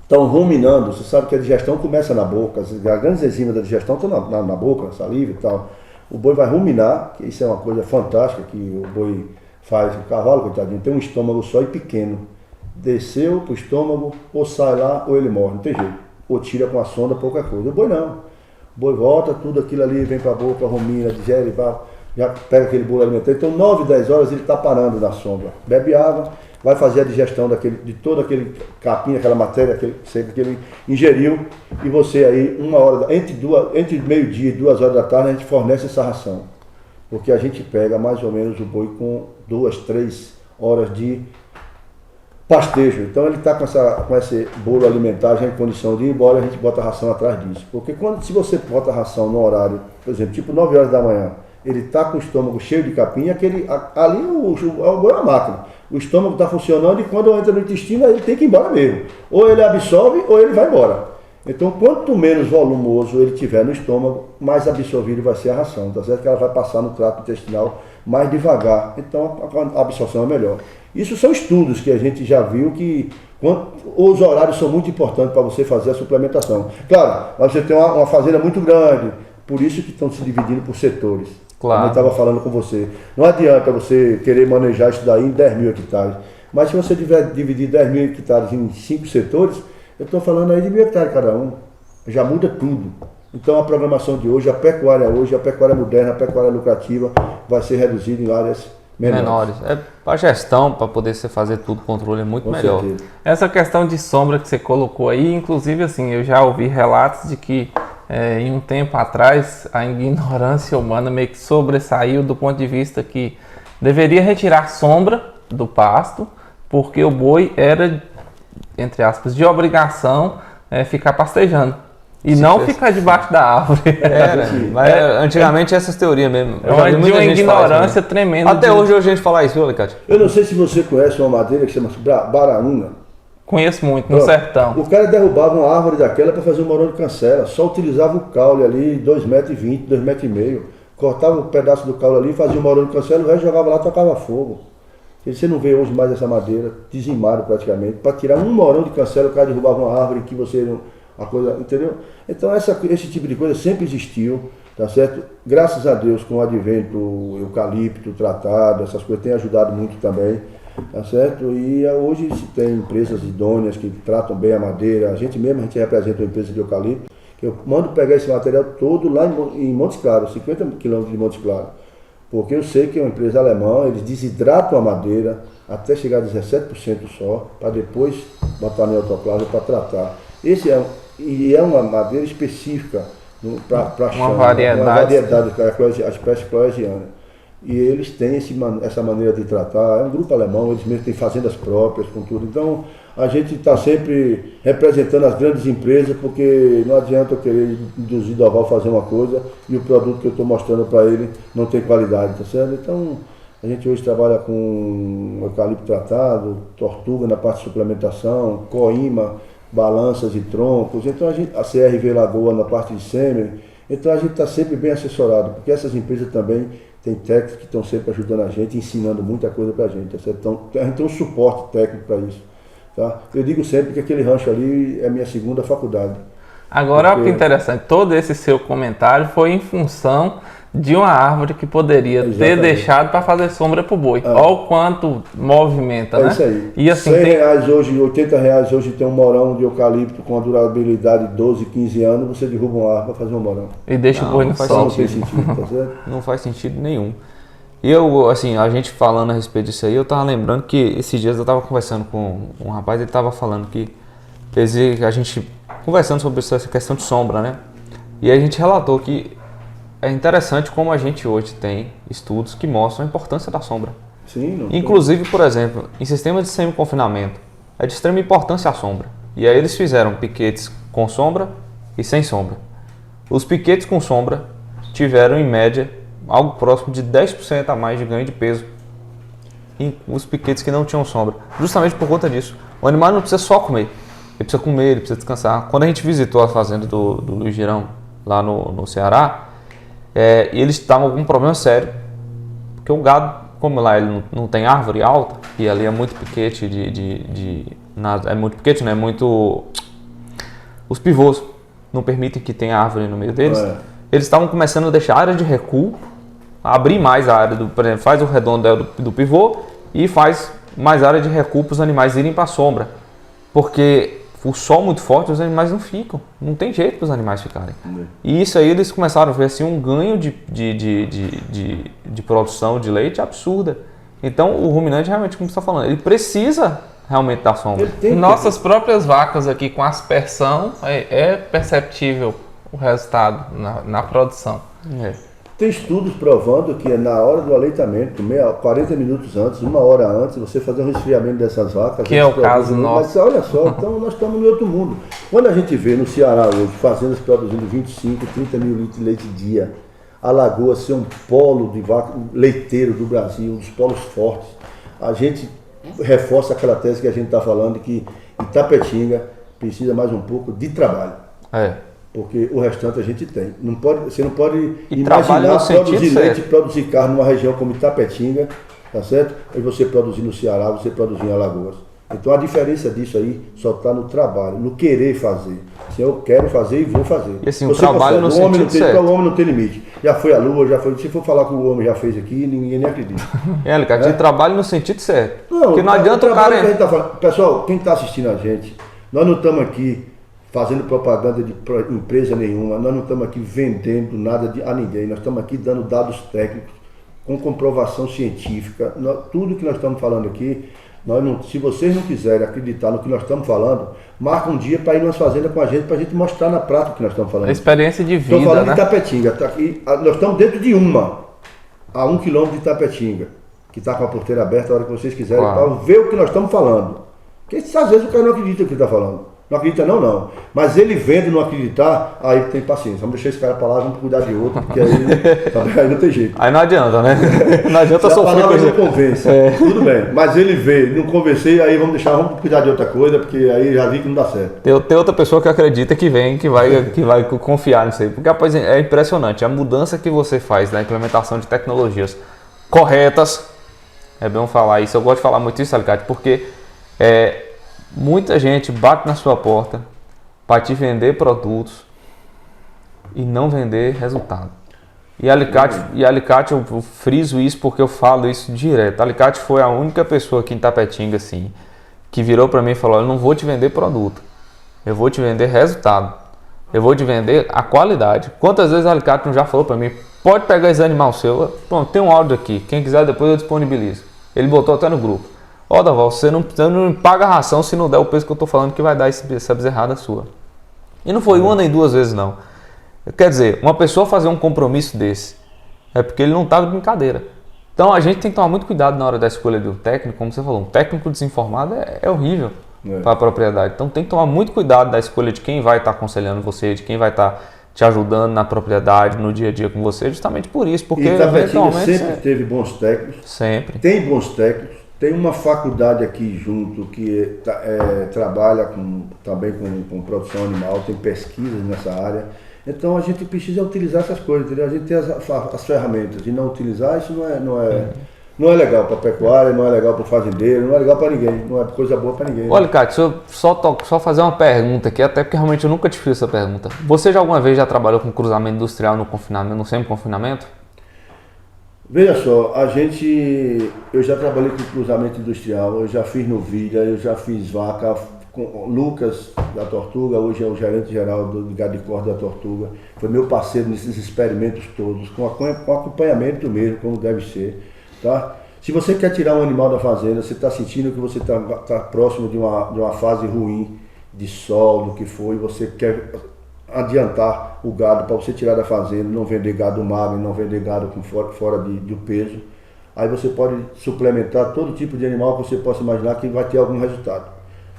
Estão ruminando, você sabe que a digestão começa na boca, as grandes enzimas da digestão estão na boca, na saliva e tal. O boi vai ruminar, que isso é uma coisa fantástica que o boi faz. O cavalo, coitadinho, tem um estômago só e pequeno. Desceu pro estômago, ou sai lá, ou ele morre, não tem jeito. Ou tira com a sonda, pouca coisa. O boi não. O boi volta, tudo aquilo ali vem para a boca, rumina, digere, já pega aquele bolo alimentar. Então 9, 10 horas ele está parando na sombra. Bebe água, vai fazer a digestão de todo aquele capim, aquela matéria que ele ingeriu, e você aí, entre meio-dia e 2 horas da tarde, a gente fornece essa ração. Porque a gente pega mais ou menos o boi com 2, 3 horas de pastejo. Então ele está com esse bolo alimentar já em condição de ir embora, a gente bota a ração atrás disso. Porque se você bota a ração no horário, por exemplo, tipo 9 horas da manhã, ele está com o estômago cheio de capim, ali o boi é uma máquina. O estômago está funcionando e quando entra no intestino, ele tem que ir embora mesmo. Ou ele absorve ou ele vai embora. Então, quanto menos volumoso ele tiver no estômago, mais absorvido vai ser a ração. Tá certo que ela vai passar no trato intestinal mais devagar. Então, a absorção é melhor. Isso são estudos que a gente já viu que os horários são muito importantes para você fazer a suplementação. Claro, você tem uma fazenda muito grande, por isso que estão se dividindo por setores. Claro. Como eu estava falando com você. Não adianta você querer manejar isso daí em 10 mil hectares. Mas se você tiver dividir 10 mil hectares em 5 setores, eu estou falando aí de 1.000 hectares cada um. Já muda tudo. Então a programação de hoje, a pecuária moderna, a pecuária lucrativa, vai ser reduzida em áreas menores. A gestão, para poder você fazer tudo, o controle é muito melhor. Certeza. Essa questão de sombra que você colocou aí, inclusive assim, eu já ouvi relatos de que em um tempo atrás a ignorância humana meio que sobressaiu do ponto de vista que deveria retirar sombra do pasto, porque o boi era, entre aspas, de obrigação ficar pastejando. E não ficar debaixo da árvore. Mas antigamente essas teorias mesmo. De uma ignorância tremenda. Até hoje a gente fala isso, viu, Alicate? Eu não sei se você conhece uma madeira que chama baraúna. Conheço muito, no sertão. O cara derrubava uma árvore daquela para fazer um morão de cancela. Só utilizava o caule ali, 2,20 metros, 2,5 metros. Cortava um pedaço do caule ali, fazia um morão de cancela, o resto jogava lá, tocava fogo. Você não vê hoje mais essa madeira, dizimada praticamente. Para tirar um morão de cancela, o cara derrubava uma árvore que você não... A coisa, entendeu? Então esse tipo de coisa sempre existiu, tá certo? Graças a Deus, com o advento, o eucalipto tratado, essas coisas têm ajudado muito também, tá certo? E hoje se tem empresas idôneas que tratam bem a madeira. A gente representa uma empresa de eucalipto, que eu mando pegar esse material todo lá em Montes Claros, 50 quilômetros de Montes Claros. Porque eu sei que é uma empresa alemã, eles desidratam a madeira até chegar a 17% só, para depois botar no autoclave para tratar. É uma madeira específica para chão, uma variedade, a espécie cloesiana. E eles têm essa maneira de tratar. É um grupo alemão, eles mesmos têm fazendas próprias com tudo. Então a gente está sempre representando as grandes empresas, porque não adianta eu querer induzir Doval a fazer uma coisa e o produto que eu estou mostrando para ele não tem qualidade, tá certo? Então a gente hoje trabalha com eucalipto tratado, tortuga na parte de suplementação, coíma, balanças e troncos, então a CRV Lagoa na parte de sêmen, então a gente está sempre bem assessorado, porque essas empresas também têm técnicos que estão sempre ajudando a gente, ensinando muita coisa para a gente, tá? Então a gente tem um suporte técnico para isso, tá? Eu digo sempre que aquele rancho ali é a minha segunda faculdade. Agora, olha que interessante, todo esse seu comentário foi em função de uma árvore que poderia ter deixado para fazer sombra para o boi. Olha o quanto movimenta, né? É isso aí. E assim, R$100 hoje, R$80 hoje tem um morão de eucalipto com a durabilidade de 12, 15 anos, você derruba uma árvore para fazer um morão. E deixa o boi no sol. Não faz sentido, tá certo? Não faz sentido nenhum. E eu, assim, a gente falando a respeito disso aí, eu tava lembrando que esses dias eu tava conversando com um rapaz, ele tava falando que a gente conversando sobre essa questão de sombra, né? E a gente relatou que é interessante como a gente hoje tem estudos que mostram a importância da sombra. Sim, inclusive, por exemplo, em sistemas de semi-confinamento, é de extrema importância a sombra. E aí eles fizeram piquetes com sombra e sem sombra. Os piquetes com sombra tiveram, em média, algo próximo de 10% a mais de ganho de peso em os piquetes que não tinham sombra. Justamente por conta disso. O animal não precisa só comer. Ele precisa comer, ele precisa descansar. Quando a gente visitou a fazenda do Luiz Girão, lá no Ceará, eles estavam com um problema sério, porque o gado, como lá ele não tem árvore alta, e ali é muito piquete os pivôs não permitem que tenha árvore no meio deles. Eles estavam começando a deixar a área de recuo, abrir mais a área, por exemplo, faz o redondel do pivô e faz mais área de recuo para os animais irem para a sombra, porque o sol muito forte, os animais não ficam. Não tem jeito para os animais ficarem. E isso aí eles começaram a ver assim, um ganho de produção de leite absurda. Então o ruminante realmente, como você está falando, ele precisa realmente da sombra. Nossas próprias vacas aqui com aspersão é perceptível o resultado na produção. Tem estudos provando que é na hora do aleitamento, 40 minutos antes, 1 hora antes, você fazer um resfriamento dessas vacas. Que é o caso nosso. Mas olha só, então nós estamos em outro mundo. Quando a gente vê no Ceará hoje, fazendas produzindo 25, 30 mil litros de leite dia, Alagoas ser um polo de vaca leiteiro do Brasil, um dos polos fortes, a gente reforça aquela tese que a gente está falando, que Itapetinga precisa mais um pouco de trabalho. Porque o restante a gente tem. Você não pode imaginar produzir leite e produzir carne numa região como Itapetinga, tá certo? E você produzir no Ceará, você produzir em Alagoas. Então a diferença disso aí só está no trabalho, no querer fazer. Se eu quero fazer e vou fazer. E assim, o trabalho no sentido certo. O homem não tem limite. Já foi à lua, já foi. Se for falar que o homem já fez aqui, ninguém nem acredita. Alicate, trabalho no sentido certo. Não, porque não adianta o cara... Que a gente tá falando. Pessoal, quem está assistindo a gente, nós não estamos aqui fazendo propaganda de empresa nenhuma, nós não estamos aqui vendendo nada a ninguém, nós estamos aqui dando dados técnicos, com comprovação científica, tudo que nós estamos falando aqui, se vocês não quiserem acreditar no que nós estamos falando, marca um dia para ir nas fazendas com a gente, para a gente mostrar na prática o que nós estamos falando. A experiência de vida, Estou falando né? de Itapetinga, tá aqui, nós estamos dentro de a 1 quilômetro de Itapetinga, que está com a porteira aberta a hora que vocês quiserem, para ver o que nós estamos falando. Porque às vezes o cara não acredita no que está falando. Não acredita não. Mas ele vendo não acreditar, aí tem paciência. Vamos deixar esse cara para lá, vamos cuidar de outro, porque aí não tem jeito. Aí não adianta, né? Não adianta sofrer com isso. Não convence. Tudo bem. Mas ele vê, não convencei, aí vamos cuidar de outra coisa, porque aí já vi que não dá certo. Tem outra pessoa que acredita que vai confiar nisso aí. Porque, rapaz, é impressionante. A mudança que você faz na implementação de tecnologias corretas, é bom falar isso. Eu gosto de falar muito isso, Alicate, porque muita gente bate na sua porta para te vender produtos e não vender resultado. E Alicate, eu friso isso porque eu falo isso direto. Alicate foi a única pessoa aqui em Itapetinga assim, que virou para mim e falou: eu não vou te vender produto, eu vou te vender resultado, eu vou te vender a qualidade. Quantas vezes Alicate já falou para mim: pode pegar esse animal seu, pronto, tem um áudio aqui, quem quiser depois eu disponibilizo. Ele botou até no grupo: ó, Daval, você não paga a ração se não der o peso que eu tô falando que vai dar essa bezerrada sua. E não foi uma nem duas vezes não. Quer dizer, uma pessoa fazer um compromisso desse é porque ele não tá de brincadeira. Então a gente tem que tomar muito cuidado na hora da escolha do técnico, como você falou, um técnico desinformado é horrível para a propriedade. Então tem que tomar muito cuidado da escolha de quem vai estar aconselhando você, de quem vai estar te ajudando na propriedade, no dia a dia com você, justamente por isso. Porque eventualmente sempre teve bons técnicos. Sempre. Tem bons técnicos. Tem uma faculdade aqui junto que trabalha também com produção animal, tem pesquisas nessa área. Então a gente precisa utilizar essas coisas, entendeu? A gente tem as ferramentas, e não utilizar isso não é legal para a pecuária, não é legal para o fazendeiro, não é legal para ninguém, não é coisa boa para ninguém. Olha, Cátia, deixa eu só fazer uma pergunta aqui, até porque realmente eu nunca te fiz essa pergunta. Você alguma vez já trabalhou com cruzamento industrial no confinamento, no semi-confinamento? Veja só, eu já trabalhei com cruzamento industrial, eu já fiz novilha, eu já fiz vaca, com o Lucas da Tortuga, hoje é o gerente geral do gado de corte da Tortuga, foi meu parceiro nesses experimentos todos, com acompanhamento mesmo, como deve ser, tá? Se você quer tirar um animal da fazenda, você está sentindo que você está próximo de uma fase ruim, de sol, do que for, e você quer adiantar o gado para você tirar da fazenda, não vender gado magro, não vender gado fora do peso. Aí você pode suplementar todo tipo de animal que você possa imaginar que vai ter algum resultado.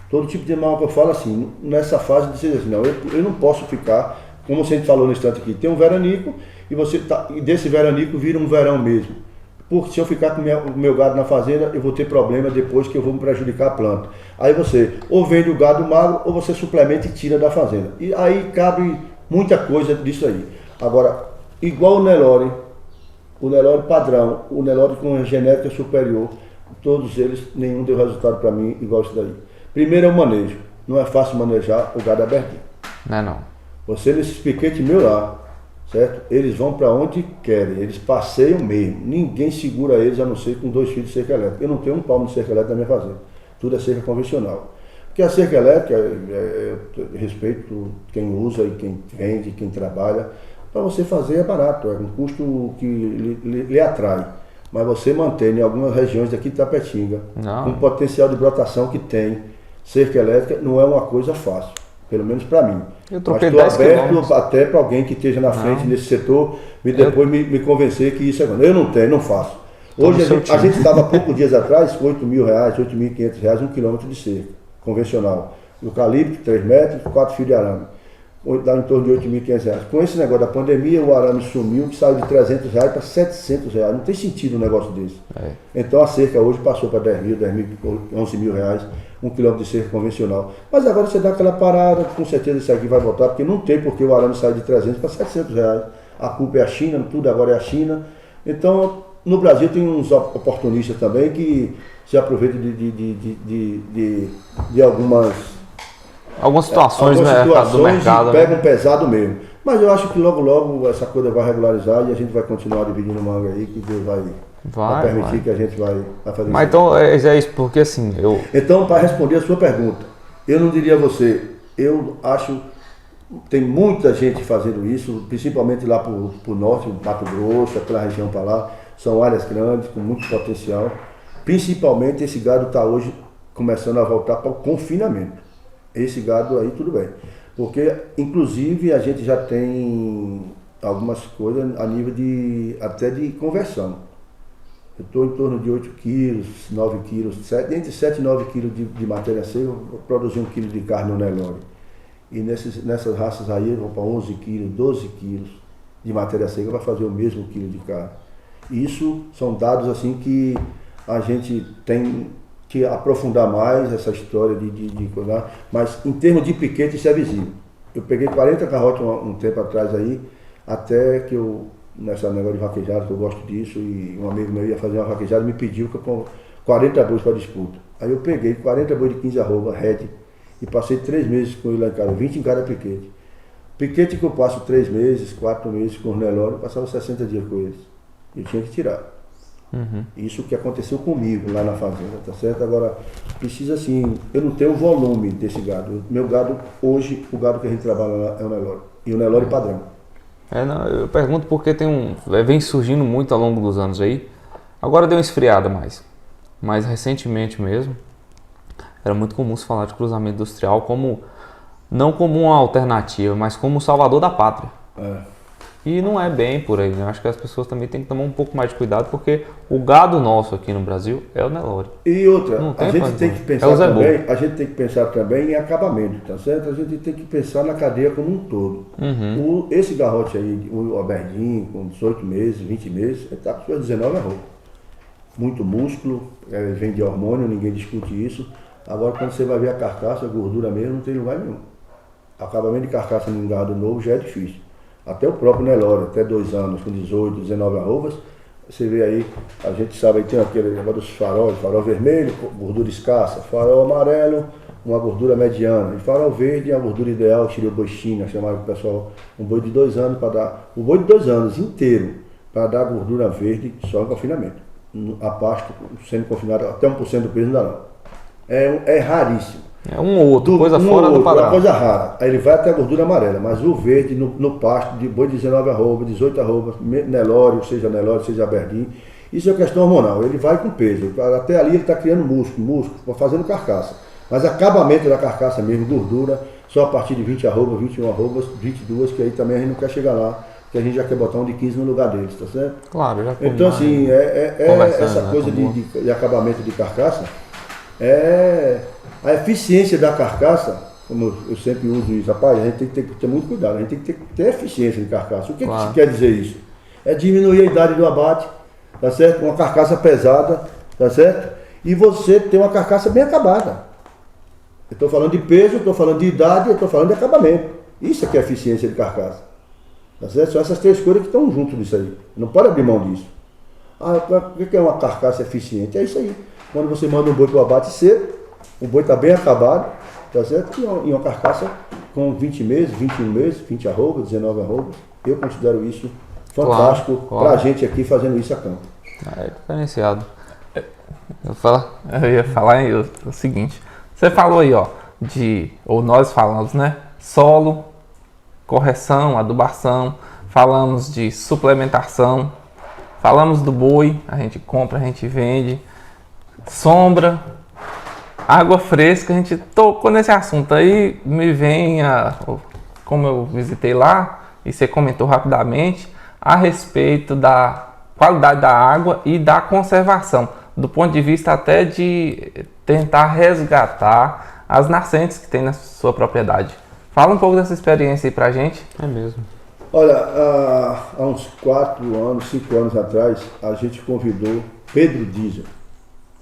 Todo tipo de animal que eu falo assim, nessa fase de você dizer assim, não, eu não posso ficar, como você falou no instante aqui, tem um veranico e desse veranico vira um verão mesmo. Porque se eu ficar com o meu gado na fazenda, eu vou ter problema depois que eu vou me prejudicar a planta. Aí você ou vende o gado magro ou você suplementa e tira da fazenda. E aí cabe muita coisa disso aí. Agora, igual o Nelore padrão, o Nelore com uma genética superior, todos eles, nenhum deu resultado para mim igual isso daí. Primeiro é o manejo. Não é fácil manejar o gado abertinho. Não. Você nesses piquetes meus lá, certo? Eles vão para onde querem, eles passeiam mesmo. Ninguém segura eles a não ser com 2 fios de cerca elétrica. Eu não tenho um palmo de cerca elétrica na minha fazenda. Tudo é cerca convencional. Porque a cerca elétrica, eu respeito quem usa e quem vende, quem trabalha. Para você fazer é barato, é um custo que lhe atrai. Mas você mantém em algumas regiões daqui de Itapetinga, com o potencial de brotação que tem, cerca elétrica não é uma coisa fácil, pelo menos para mim. Eu troquei Mas 10 estou aberto quilômetros. até para alguém que esteja na frente nesse setor depois me convencer que isso é bom. Eu não tenho, não faço. Hoje a gente estava há poucos dias atrás com R$8.000, R$8.500 um quilômetro de cerca, convencional. Eucalipto, 3 metros, 4 fios de arame. Dá em torno de R$8.500. Com esse negócio da pandemia, o arame sumiu, que saiu de R$300 para R$700. Não tem sentido um negócio desse. Então a cerca hoje passou para R$10.000, R$11.000, um quilômetro de cerca convencional. Mas agora você dá aquela parada, com certeza isso aqui vai voltar, porque não tem porque o arame sair de R$300 para R$700. A culpa é a China, tudo agora é a China. Então, no Brasil tem uns oportunistas também que se aproveitam de algumas situações do mercado. E pegam pesado mesmo. Mas eu acho que logo essa coisa vai regularizar e a gente vai continuar dividindo manga aí, que Deus vai permitir que a gente vai fazer Mas isso. então é isso, porque assim, Então, para responder a sua pergunta, eu não diria a você, eu acho tem muita gente fazendo isso, principalmente lá para o norte, Mato Grosso, aquela região para lá, são áreas grandes, com muito potencial. Principalmente esse gado está hoje começando a voltar para o confinamento. Esse gado aí tudo bem. Porque, inclusive, a gente já tem algumas coisas a nível até de conversão. Eu estou em torno de 8 quilos, 9 quilos, entre 7 e 9 quilos de matéria seca, eu produzi 1 quilo de carne no Nelore. E nessas raças aí eu vou para 11 quilos, 12 quilos de matéria seca para fazer o mesmo quilo de carne. Isso são dados assim que a gente tem que aprofundar mais essa história de coisa, mas em termos de piquete isso é visível. Eu peguei 40 carrotes um tempo atrás aí, até que eu, nessa negócio de vaquejada, que eu gosto disso, e um amigo meu ia fazer uma vaquejada e me pediu que eu com 40 bois para disputa. Aí eu peguei 40 bois de 15 arroba, head, e passei 3 meses com ele lá em casa, 20 em cada piquete. Piquete que eu passo 3 meses, 4 meses com o Nelore, eu passava 60 dias com eles. Eu tinha que tirar. Isso que aconteceu comigo lá na fazenda, tá certo? Agora, precisa assim, eu não tenho o volume desse gado. Meu gado, hoje, o gado que a gente trabalha lá é o Nelore. E o Nelore padrão. Eu pergunto porque vem surgindo muito ao longo dos anos aí. Agora deu uma esfriada mais. Mas recentemente mesmo, era muito comum se falar de cruzamento industrial não como uma alternativa, mas como o salvador da pátria. E não é bem por aí, né? Eu acho que as pessoas também têm que tomar um pouco mais de cuidado, porque o gado nosso aqui no Brasil é o Nelore. E outra, a gente tem que pensar também em acabamento, tá certo? A gente tem que pensar na cadeia como um todo. Esse garrote aí, o Aberdeen, com 18 meses, 20 meses, ele está com 19 arroba. Muito músculo, vem de hormônio, ninguém discute isso. Agora, quando você vai ver a carcaça, a gordura mesmo, não tem lugar nenhum. Acabamento de carcaça num gado novo já é difícil. Até o próprio Nelore, até 2 anos, com 18, 19 arrobas, você vê aí, a gente sabe, aí tem aquele negócio dos farol vermelho, gordura escassa, farol amarelo, uma gordura mediana, e farol verde, a gordura ideal, China, chamava o pessoal, um boi de 2 anos para dar, o boi de 2 anos inteiro, para dar gordura verde só em confinamento. A pasto, sendo confinado, até 1% do peso não dá não. É raríssimo. É um ou outro, coisa fora do padrão. É uma coisa rara. Aí ele vai até a gordura amarela, mas o verde no pasto, de boi de 19 arroba, 18 arroba, Nelore, seja Aberdeen, isso é questão hormonal. Ele vai com peso. Até ali ele está criando músculo, fazendo carcaça. Mas acabamento da carcaça mesmo, gordura, só a partir de 20 arrobas, 21 arrobas, 22, que aí também a gente não quer chegar lá, que a gente já quer botar um de 15 no lugar deles, tá certo? Claro, já então assim, essa coisa de acabamento de carcaça, a eficiência da carcaça, como eu sempre uso isso, rapaz, a gente tem que ter muito cuidado, a gente tem que ter eficiência de carcaça. O que quer dizer isso? É diminuir a idade do abate, tá certo? Uma carcaça pesada, tá certo? E você ter uma carcaça bem acabada. Eu estou falando de peso, eu estou falando de idade, eu estou falando de acabamento. Isso é que é eficiência de carcaça. Tá certo? São essas 3 coisas que estão junto disso aí. Não pode abrir mão disso. O que é uma carcaça eficiente? É isso aí. Quando você manda um boi para o abate cedo, o boi está bem acabado, tá certo? E uma carcaça com 20 meses, 21 meses, 20 arrobas, 19 arrobas. Eu considero isso fantástico para a gente aqui fazendo isso a campo. É diferenciado. Eu ia falar o seguinte. Você falou aí, ou nós falamos, né? Solo, correção, adubação, falamos de suplementação, falamos do boi, a gente compra, a gente vende, sombra, água fresca, a gente tocou nesse assunto aí, me vem como eu visitei lá, e você comentou rapidamente, a respeito da qualidade da água e da conservação, do ponto de vista até de tentar resgatar as nascentes que tem na sua propriedade. Fala um pouco dessa experiência aí pra gente. É mesmo. Olha, há uns 5 anos atrás, a gente convidou Pedro Diesel,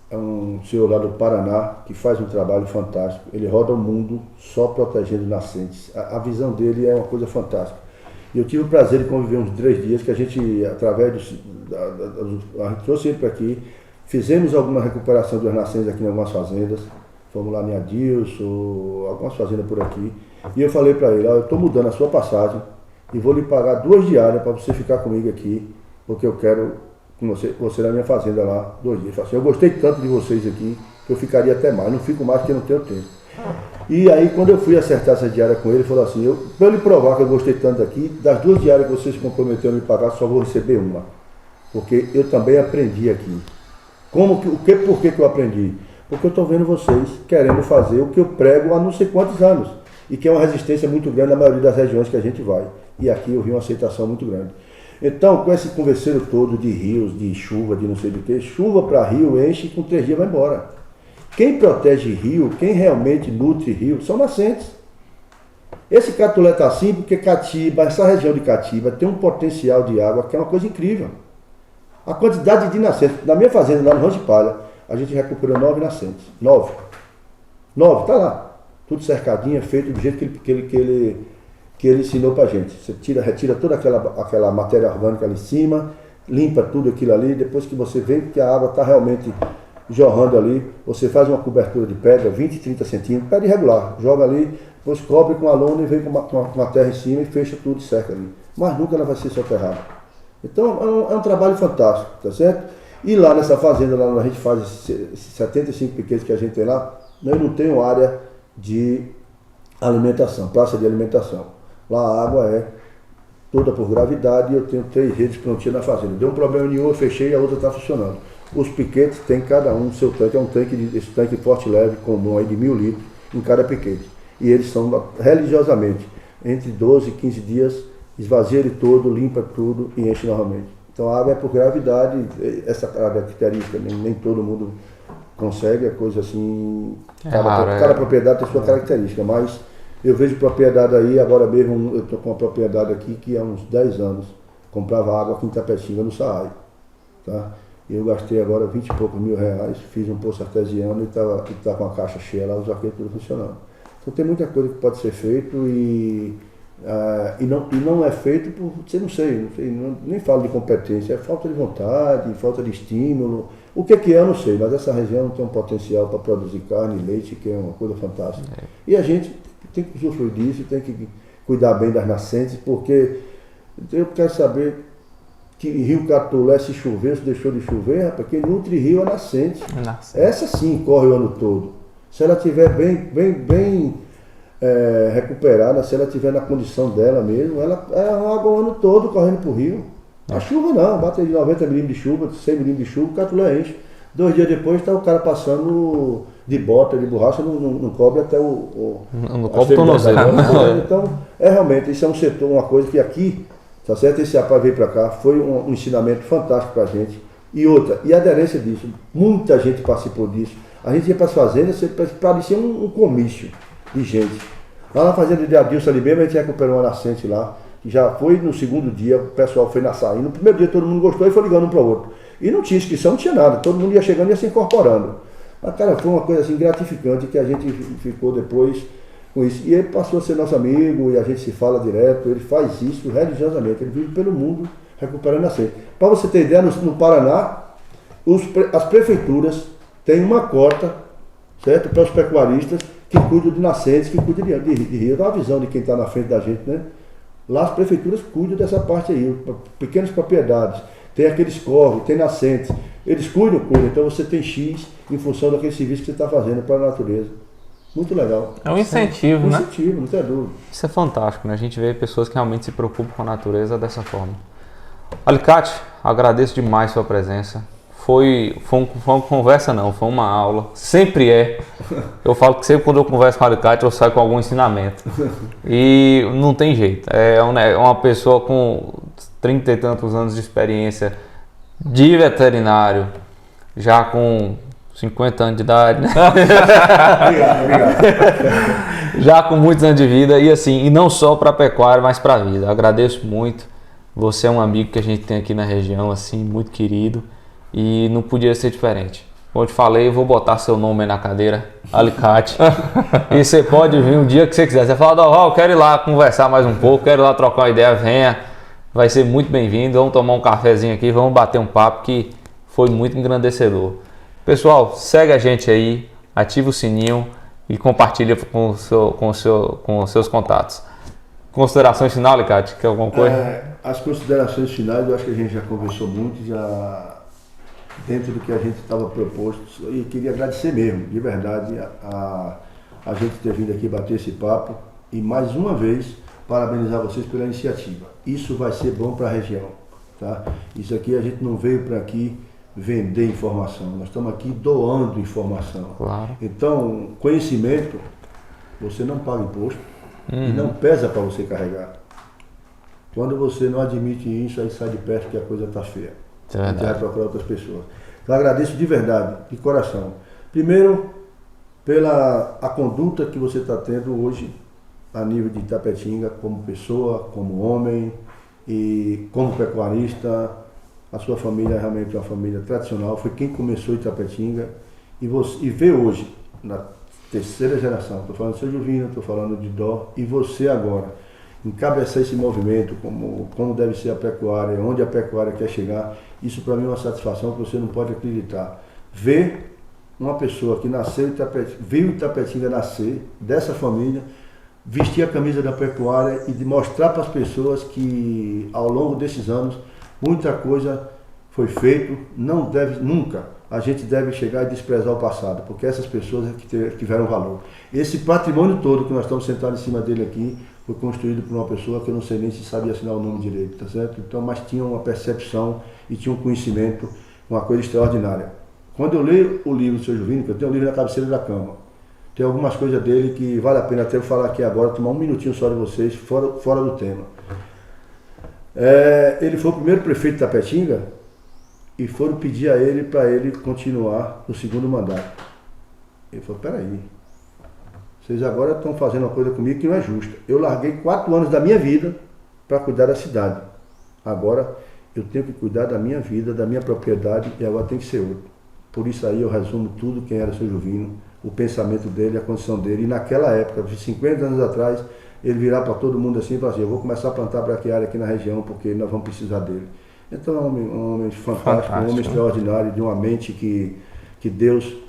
é um senhor lá do Paraná que faz um trabalho fantástico. Ele roda o mundo só protegendo nascentes. A visão dele é uma coisa fantástica. E eu tive o prazer de conviver uns 3 dias que a gente, através a gente trouxe ele para aqui, fizemos alguma recuperação dos nascentes aqui em algumas fazendas. Fomos lá em Adilson, algumas fazendas por aqui. E eu falei para ele, eu estou mudando a sua passagem e vou lhe pagar 2 diárias para você ficar comigo aqui, porque eu quero com você na minha fazenda lá 2 dias. Ele falou assim, eu gostei tanto de vocês aqui que eu ficaria até mais, não fico mais porque eu não tenho tempo. E aí quando eu fui acertar essa diária com ele, ele falou assim, para ele provar que eu gostei tanto aqui, das 2 diárias que vocês se comprometeram a me pagar, só vou receber uma. Porque eu também aprendi aqui. Por que eu aprendi? Porque eu estou vendo vocês querendo fazer o que eu prego há não sei quantos anos. E que é uma resistência muito grande na maioria das regiões que a gente vai. E aqui eu vi uma aceitação muito grande. Então, com esse converseiro todo de rios, de chuva, de não sei do que, chuva para rio enche e com 3 dias vai embora. Quem protege rio, quem realmente nutre rio, são nascentes. Esse Catolé está assim porque Catiba, essa região de Catiba, tem um potencial de água que é uma coisa incrível. A quantidade de nascentes, na minha fazenda, lá no Rancho de Palha, a gente recuperou 9 nascentes. 9, está lá. Tudo cercadinho, feito do jeito que ele ensinou pra gente. Você retira toda aquela matéria orgânica ali em cima, limpa tudo aquilo ali, depois que você vê que a água está realmente jorrando ali, você faz uma cobertura de pedra, 20, 30 centímetros, pedra irregular, joga ali, depois cobre com a lona e vem com uma terra em cima e fecha tudo e cerca ali. Mas nunca ela vai ser soterrada. Então é um trabalho fantástico, tá certo? E lá nessa fazenda, lá onde a gente faz esses 75 piquetes que a gente tem lá, eu não tenho área de alimentação, praça de alimentação. Lá a água é toda por gravidade e eu tenho 3 redes prontinhas na fazenda. Deu um problema nenhum, eu fechei e a outra está funcionando. Os piquetes tem cada um seu tanque, é um tanque, esse tanque forte leve, comum aí de 1000 litros em cada piquete. E eles são religiosamente, entre 12 e 15 dias, esvazia ele todo, limpa tudo e enche novamente. Então a água é por gravidade, essa característica, nem todo mundo consegue, é coisa assim, cada propriedade tem sua característica, mas eu vejo propriedade aí, agora mesmo eu estou com uma propriedade aqui que há uns 10 anos comprava água aqui em Tapetinga, no Saai, tá? Eu gastei agora 20 e poucos mil reais, fiz um poço artesiano e está com a caixa cheia lá, os arqueiros tudo funcionando. Então tem muita coisa que pode ser feito e não é feito por, não sei, nem falo de competência, é falta de vontade, falta de estímulo. O que é, eu não sei, mas essa região tem um potencial para produzir carne e leite, que é uma coisa fantástica. E a gente tem que usufruir disso, tem que cuidar bem das nascentes, porque eu quero saber que Rio Catolé, se chover, se deixou de chover, rapaz, quem nutre rio é nascente. Essa sim corre o ano todo. Se ela estiver bem recuperada, se ela estiver na condição dela mesmo, ela é água o ano todo correndo para o rio. A chuva não, bate de 90 milímetros de chuva, 100 milímetros de chuva, o Catolé enche. 2 dias depois está o cara passando de bota, de borracha, não cobre até não cobre o tornozelo. Então, realmente, isso é um setor, uma coisa que aqui, tá certo? Esse rapaz veio para cá, foi um ensinamento fantástico para a gente. E outra, e a aderência disso, muita gente participou disso. A gente ia para as fazendas, parecia um comício de gente. Lá na fazenda de Adilson ali mesmo, a gente recuperou uma nascente lá, que já foi no segundo dia, o pessoal foi na saída. No primeiro dia todo mundo gostou e foi ligando um para o outro. E não tinha inscrição, não tinha nada, todo mundo ia chegando e ia se incorporando. Mas, cara, foi uma coisa assim gratificante que a gente ficou depois com isso. E ele passou a ser nosso amigo e a gente se fala direto, ele faz isso religiosamente, ele vive pelo mundo recuperando nascente. Para você ter ideia, no Paraná, as prefeituras têm uma cota, certo, para os pecuaristas que cuidam de nascentes, que cuidam de rio. Dá uma visão de quem está na frente da gente, né? Lá as prefeituras cuidam dessa parte aí, pequenas propriedades, tem aqueles córregos, tem nascentes, eles cuidam, então você tem X em função daquele serviço que você está fazendo para a natureza. Muito legal. É um incentivo, né? Incentivo, não tem dúvida. Isso é fantástico, né? A gente vê pessoas que realmente se preocupam com a natureza dessa forma. Alicate, agradeço demais sua presença. foi uma conversa não, foi uma aula. Sempre é. Eu falo que sempre quando eu converso com o Alicate eu saio com algum ensinamento. E não tem jeito. É uma pessoa com 30 e tantos anos de experiência de veterinário, já com 50 anos de idade, né? Obrigado. Já com muitos anos de vida e assim, e não só para pecuária, mas para a vida. Eu agradeço muito. Você é um amigo que a gente tem aqui na região, assim, muito querido, e não podia ser diferente. Como eu te falei, eu vou botar seu nome aí na cadeira, Alicate, e você pode vir um dia que você quiser. Você fala, Dorival, eu quero ir lá conversar mais um pouco, quero ir lá trocar uma ideia, venha, vai ser muito bem-vindo, vamos tomar um cafezinho aqui, vamos bater um papo que foi muito engrandecedor. Pessoal, segue a gente aí, ativa o sininho e compartilha com os seus contatos. Considerações finais, Alicate? Quer alguma coisa? As considerações finais, eu acho que a gente já conversou muito, já dentro do que a gente estava proposto, e queria agradecer mesmo, de verdade, a gente ter vindo aqui bater esse papo e mais uma vez parabenizar vocês pela iniciativa. Isso vai ser bom para a região, tá? Isso aqui a gente não veio para aqui vender informação, nós estamos aqui doando informação. Claro. Então, conhecimento, você não paga imposto e não pesa para você carregar. Quando você não admite isso, aí sai de perto que a coisa está feia. É verdade. Você vai procurar outras pessoas. Então, agradeço de verdade, de coração. Primeiro, pela a conduta que você está tendo hoje, a nível de Itapetinga, como pessoa, como homem e como pecuarista. A sua família é realmente uma família tradicional, foi quem começou Itapetinga. E vê hoje, na terceira geração, estou falando de seu Juvino, estou falando de Dó, e você agora, encabeçar esse movimento, como deve ser a pecuária, onde a pecuária quer chegar, isso para mim é uma satisfação que você não pode acreditar. Ver uma pessoa que nasceu viu Itapetinga nascer, dessa família, vestir a camisa da pecuária e de mostrar para as pessoas que ao longo desses anos muita coisa foi feito, não deve nunca. A gente deve chegar e desprezar o passado, porque essas pessoas é que tiveram valor. Esse patrimônio todo que nós estamos sentados em cima dele aqui, foi construído por uma pessoa que eu não sei nem se sabia assinar o nome direito, tá certo? Então, mas tinha uma percepção e tinha um conhecimento, uma coisa extraordinária. Quando eu leio o livro do seu Juvino, que eu tenho um livro na cabeceira da cama, tem algumas coisas dele que vale a pena até eu falar aqui agora, tomar um minutinho só de vocês, fora do tema. Ele foi o primeiro prefeito de Itapetinga e foram pedir a ele para ele continuar no segundo mandato. Ele falou, peraí, vocês agora estão fazendo uma coisa comigo que não é justa. Eu larguei 4 anos da minha vida para cuidar da cidade. Agora eu tenho que cuidar da minha vida, da minha propriedade e agora tem que ser outro. Por isso aí eu resumo tudo quem era o seu Juvino, o pensamento dele, a condição dele. E naquela época, 50 anos atrás, ele virar para todo mundo assim e falar assim, eu vou começar a plantar braquiária aqui na região porque nós vamos precisar dele. Então é um homem fantástico, um homem extraordinário, de uma mente que Deus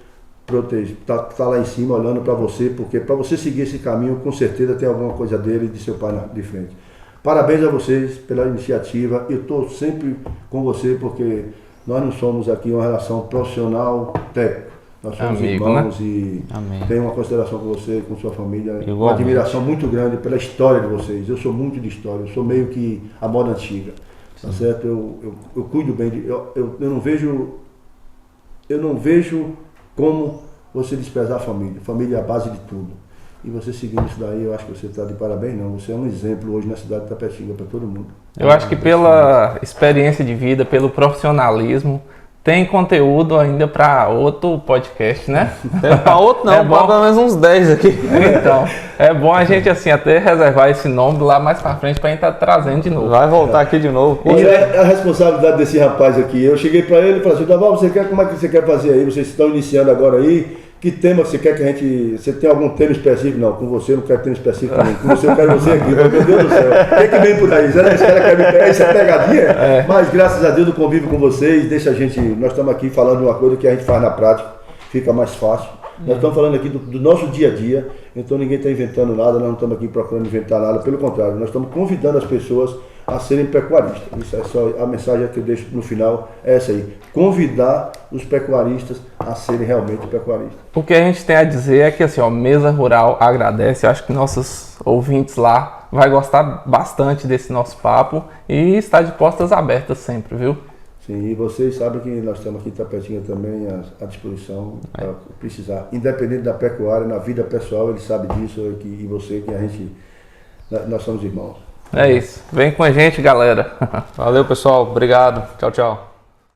protege, tá lá em cima olhando para você, porque para você seguir esse caminho, com certeza tem alguma coisa dele e de seu pai de frente. Parabéns a vocês pela iniciativa, eu estou sempre com você, porque nós não somos aqui uma relação profissional técnica, nós somos amigo, irmãos, né? e Amém. tenho uma consideração com você, com sua família, uma Igualmente. admiração muito grande pela história de vocês. Eu sou muito de história, eu sou meio que a moda antiga, tá certo? Eu cuido bem de... Eu não vejo como você desprezar a família. Família é a base de tudo. E você seguindo isso daí, eu acho que você está de parabéns, não. Você é um exemplo hoje na cidade de Itapetinga para todo mundo. Eu acho que pela experiência de vida, pelo profissionalismo, tem conteúdo ainda para outro podcast, né? Para outro não, É bom. pelo menos uns 10 aqui. Então, é bom a gente assim até reservar esse nome lá mais para frente para a gente estar trazendo de novo. Vai voltar aqui de novo. E é a responsabilidade desse rapaz aqui. Eu cheguei para ele e falei assim, Dorival, como é que você quer fazer aí? Vocês estão iniciando agora aí. Que tema você quer que a gente... Você tem algum tema específico? Não, com você eu não quero tema específico nenhum. Com você eu quero você aqui. Meu Deus do céu. O que vem por aí? Será que esse cara quer me pegar? Isso é pegadinha? Mas graças a Deus eu convivo com vocês. Deixa a gente... Nós estamos aqui falando de uma coisa que a gente faz na prática. Fica mais fácil. Nós estamos falando aqui do nosso dia a dia. Então ninguém está inventando nada. Nós não estamos aqui procurando inventar nada. Pelo contrário, nós estamos convidando as pessoas a serem pecuaristas. Isso é só a mensagem que eu deixo no final, é essa aí. Convidar os pecuaristas a serem realmente pecuaristas. O que a gente tem a dizer é que assim, ó, Mesa Rural agradece, eu acho que nossos ouvintes lá vai gostar bastante desse nosso papo e está de portas abertas sempre, viu? Sim, e vocês sabem que nós estamos aqui em Tapetinga também à disposição para precisar. Independente da pecuária, na vida pessoal, ele sabe disso, e você, que a gente, nós somos irmãos. É isso. Vem com a gente, galera. Valeu, pessoal. Obrigado. Tchau, tchau.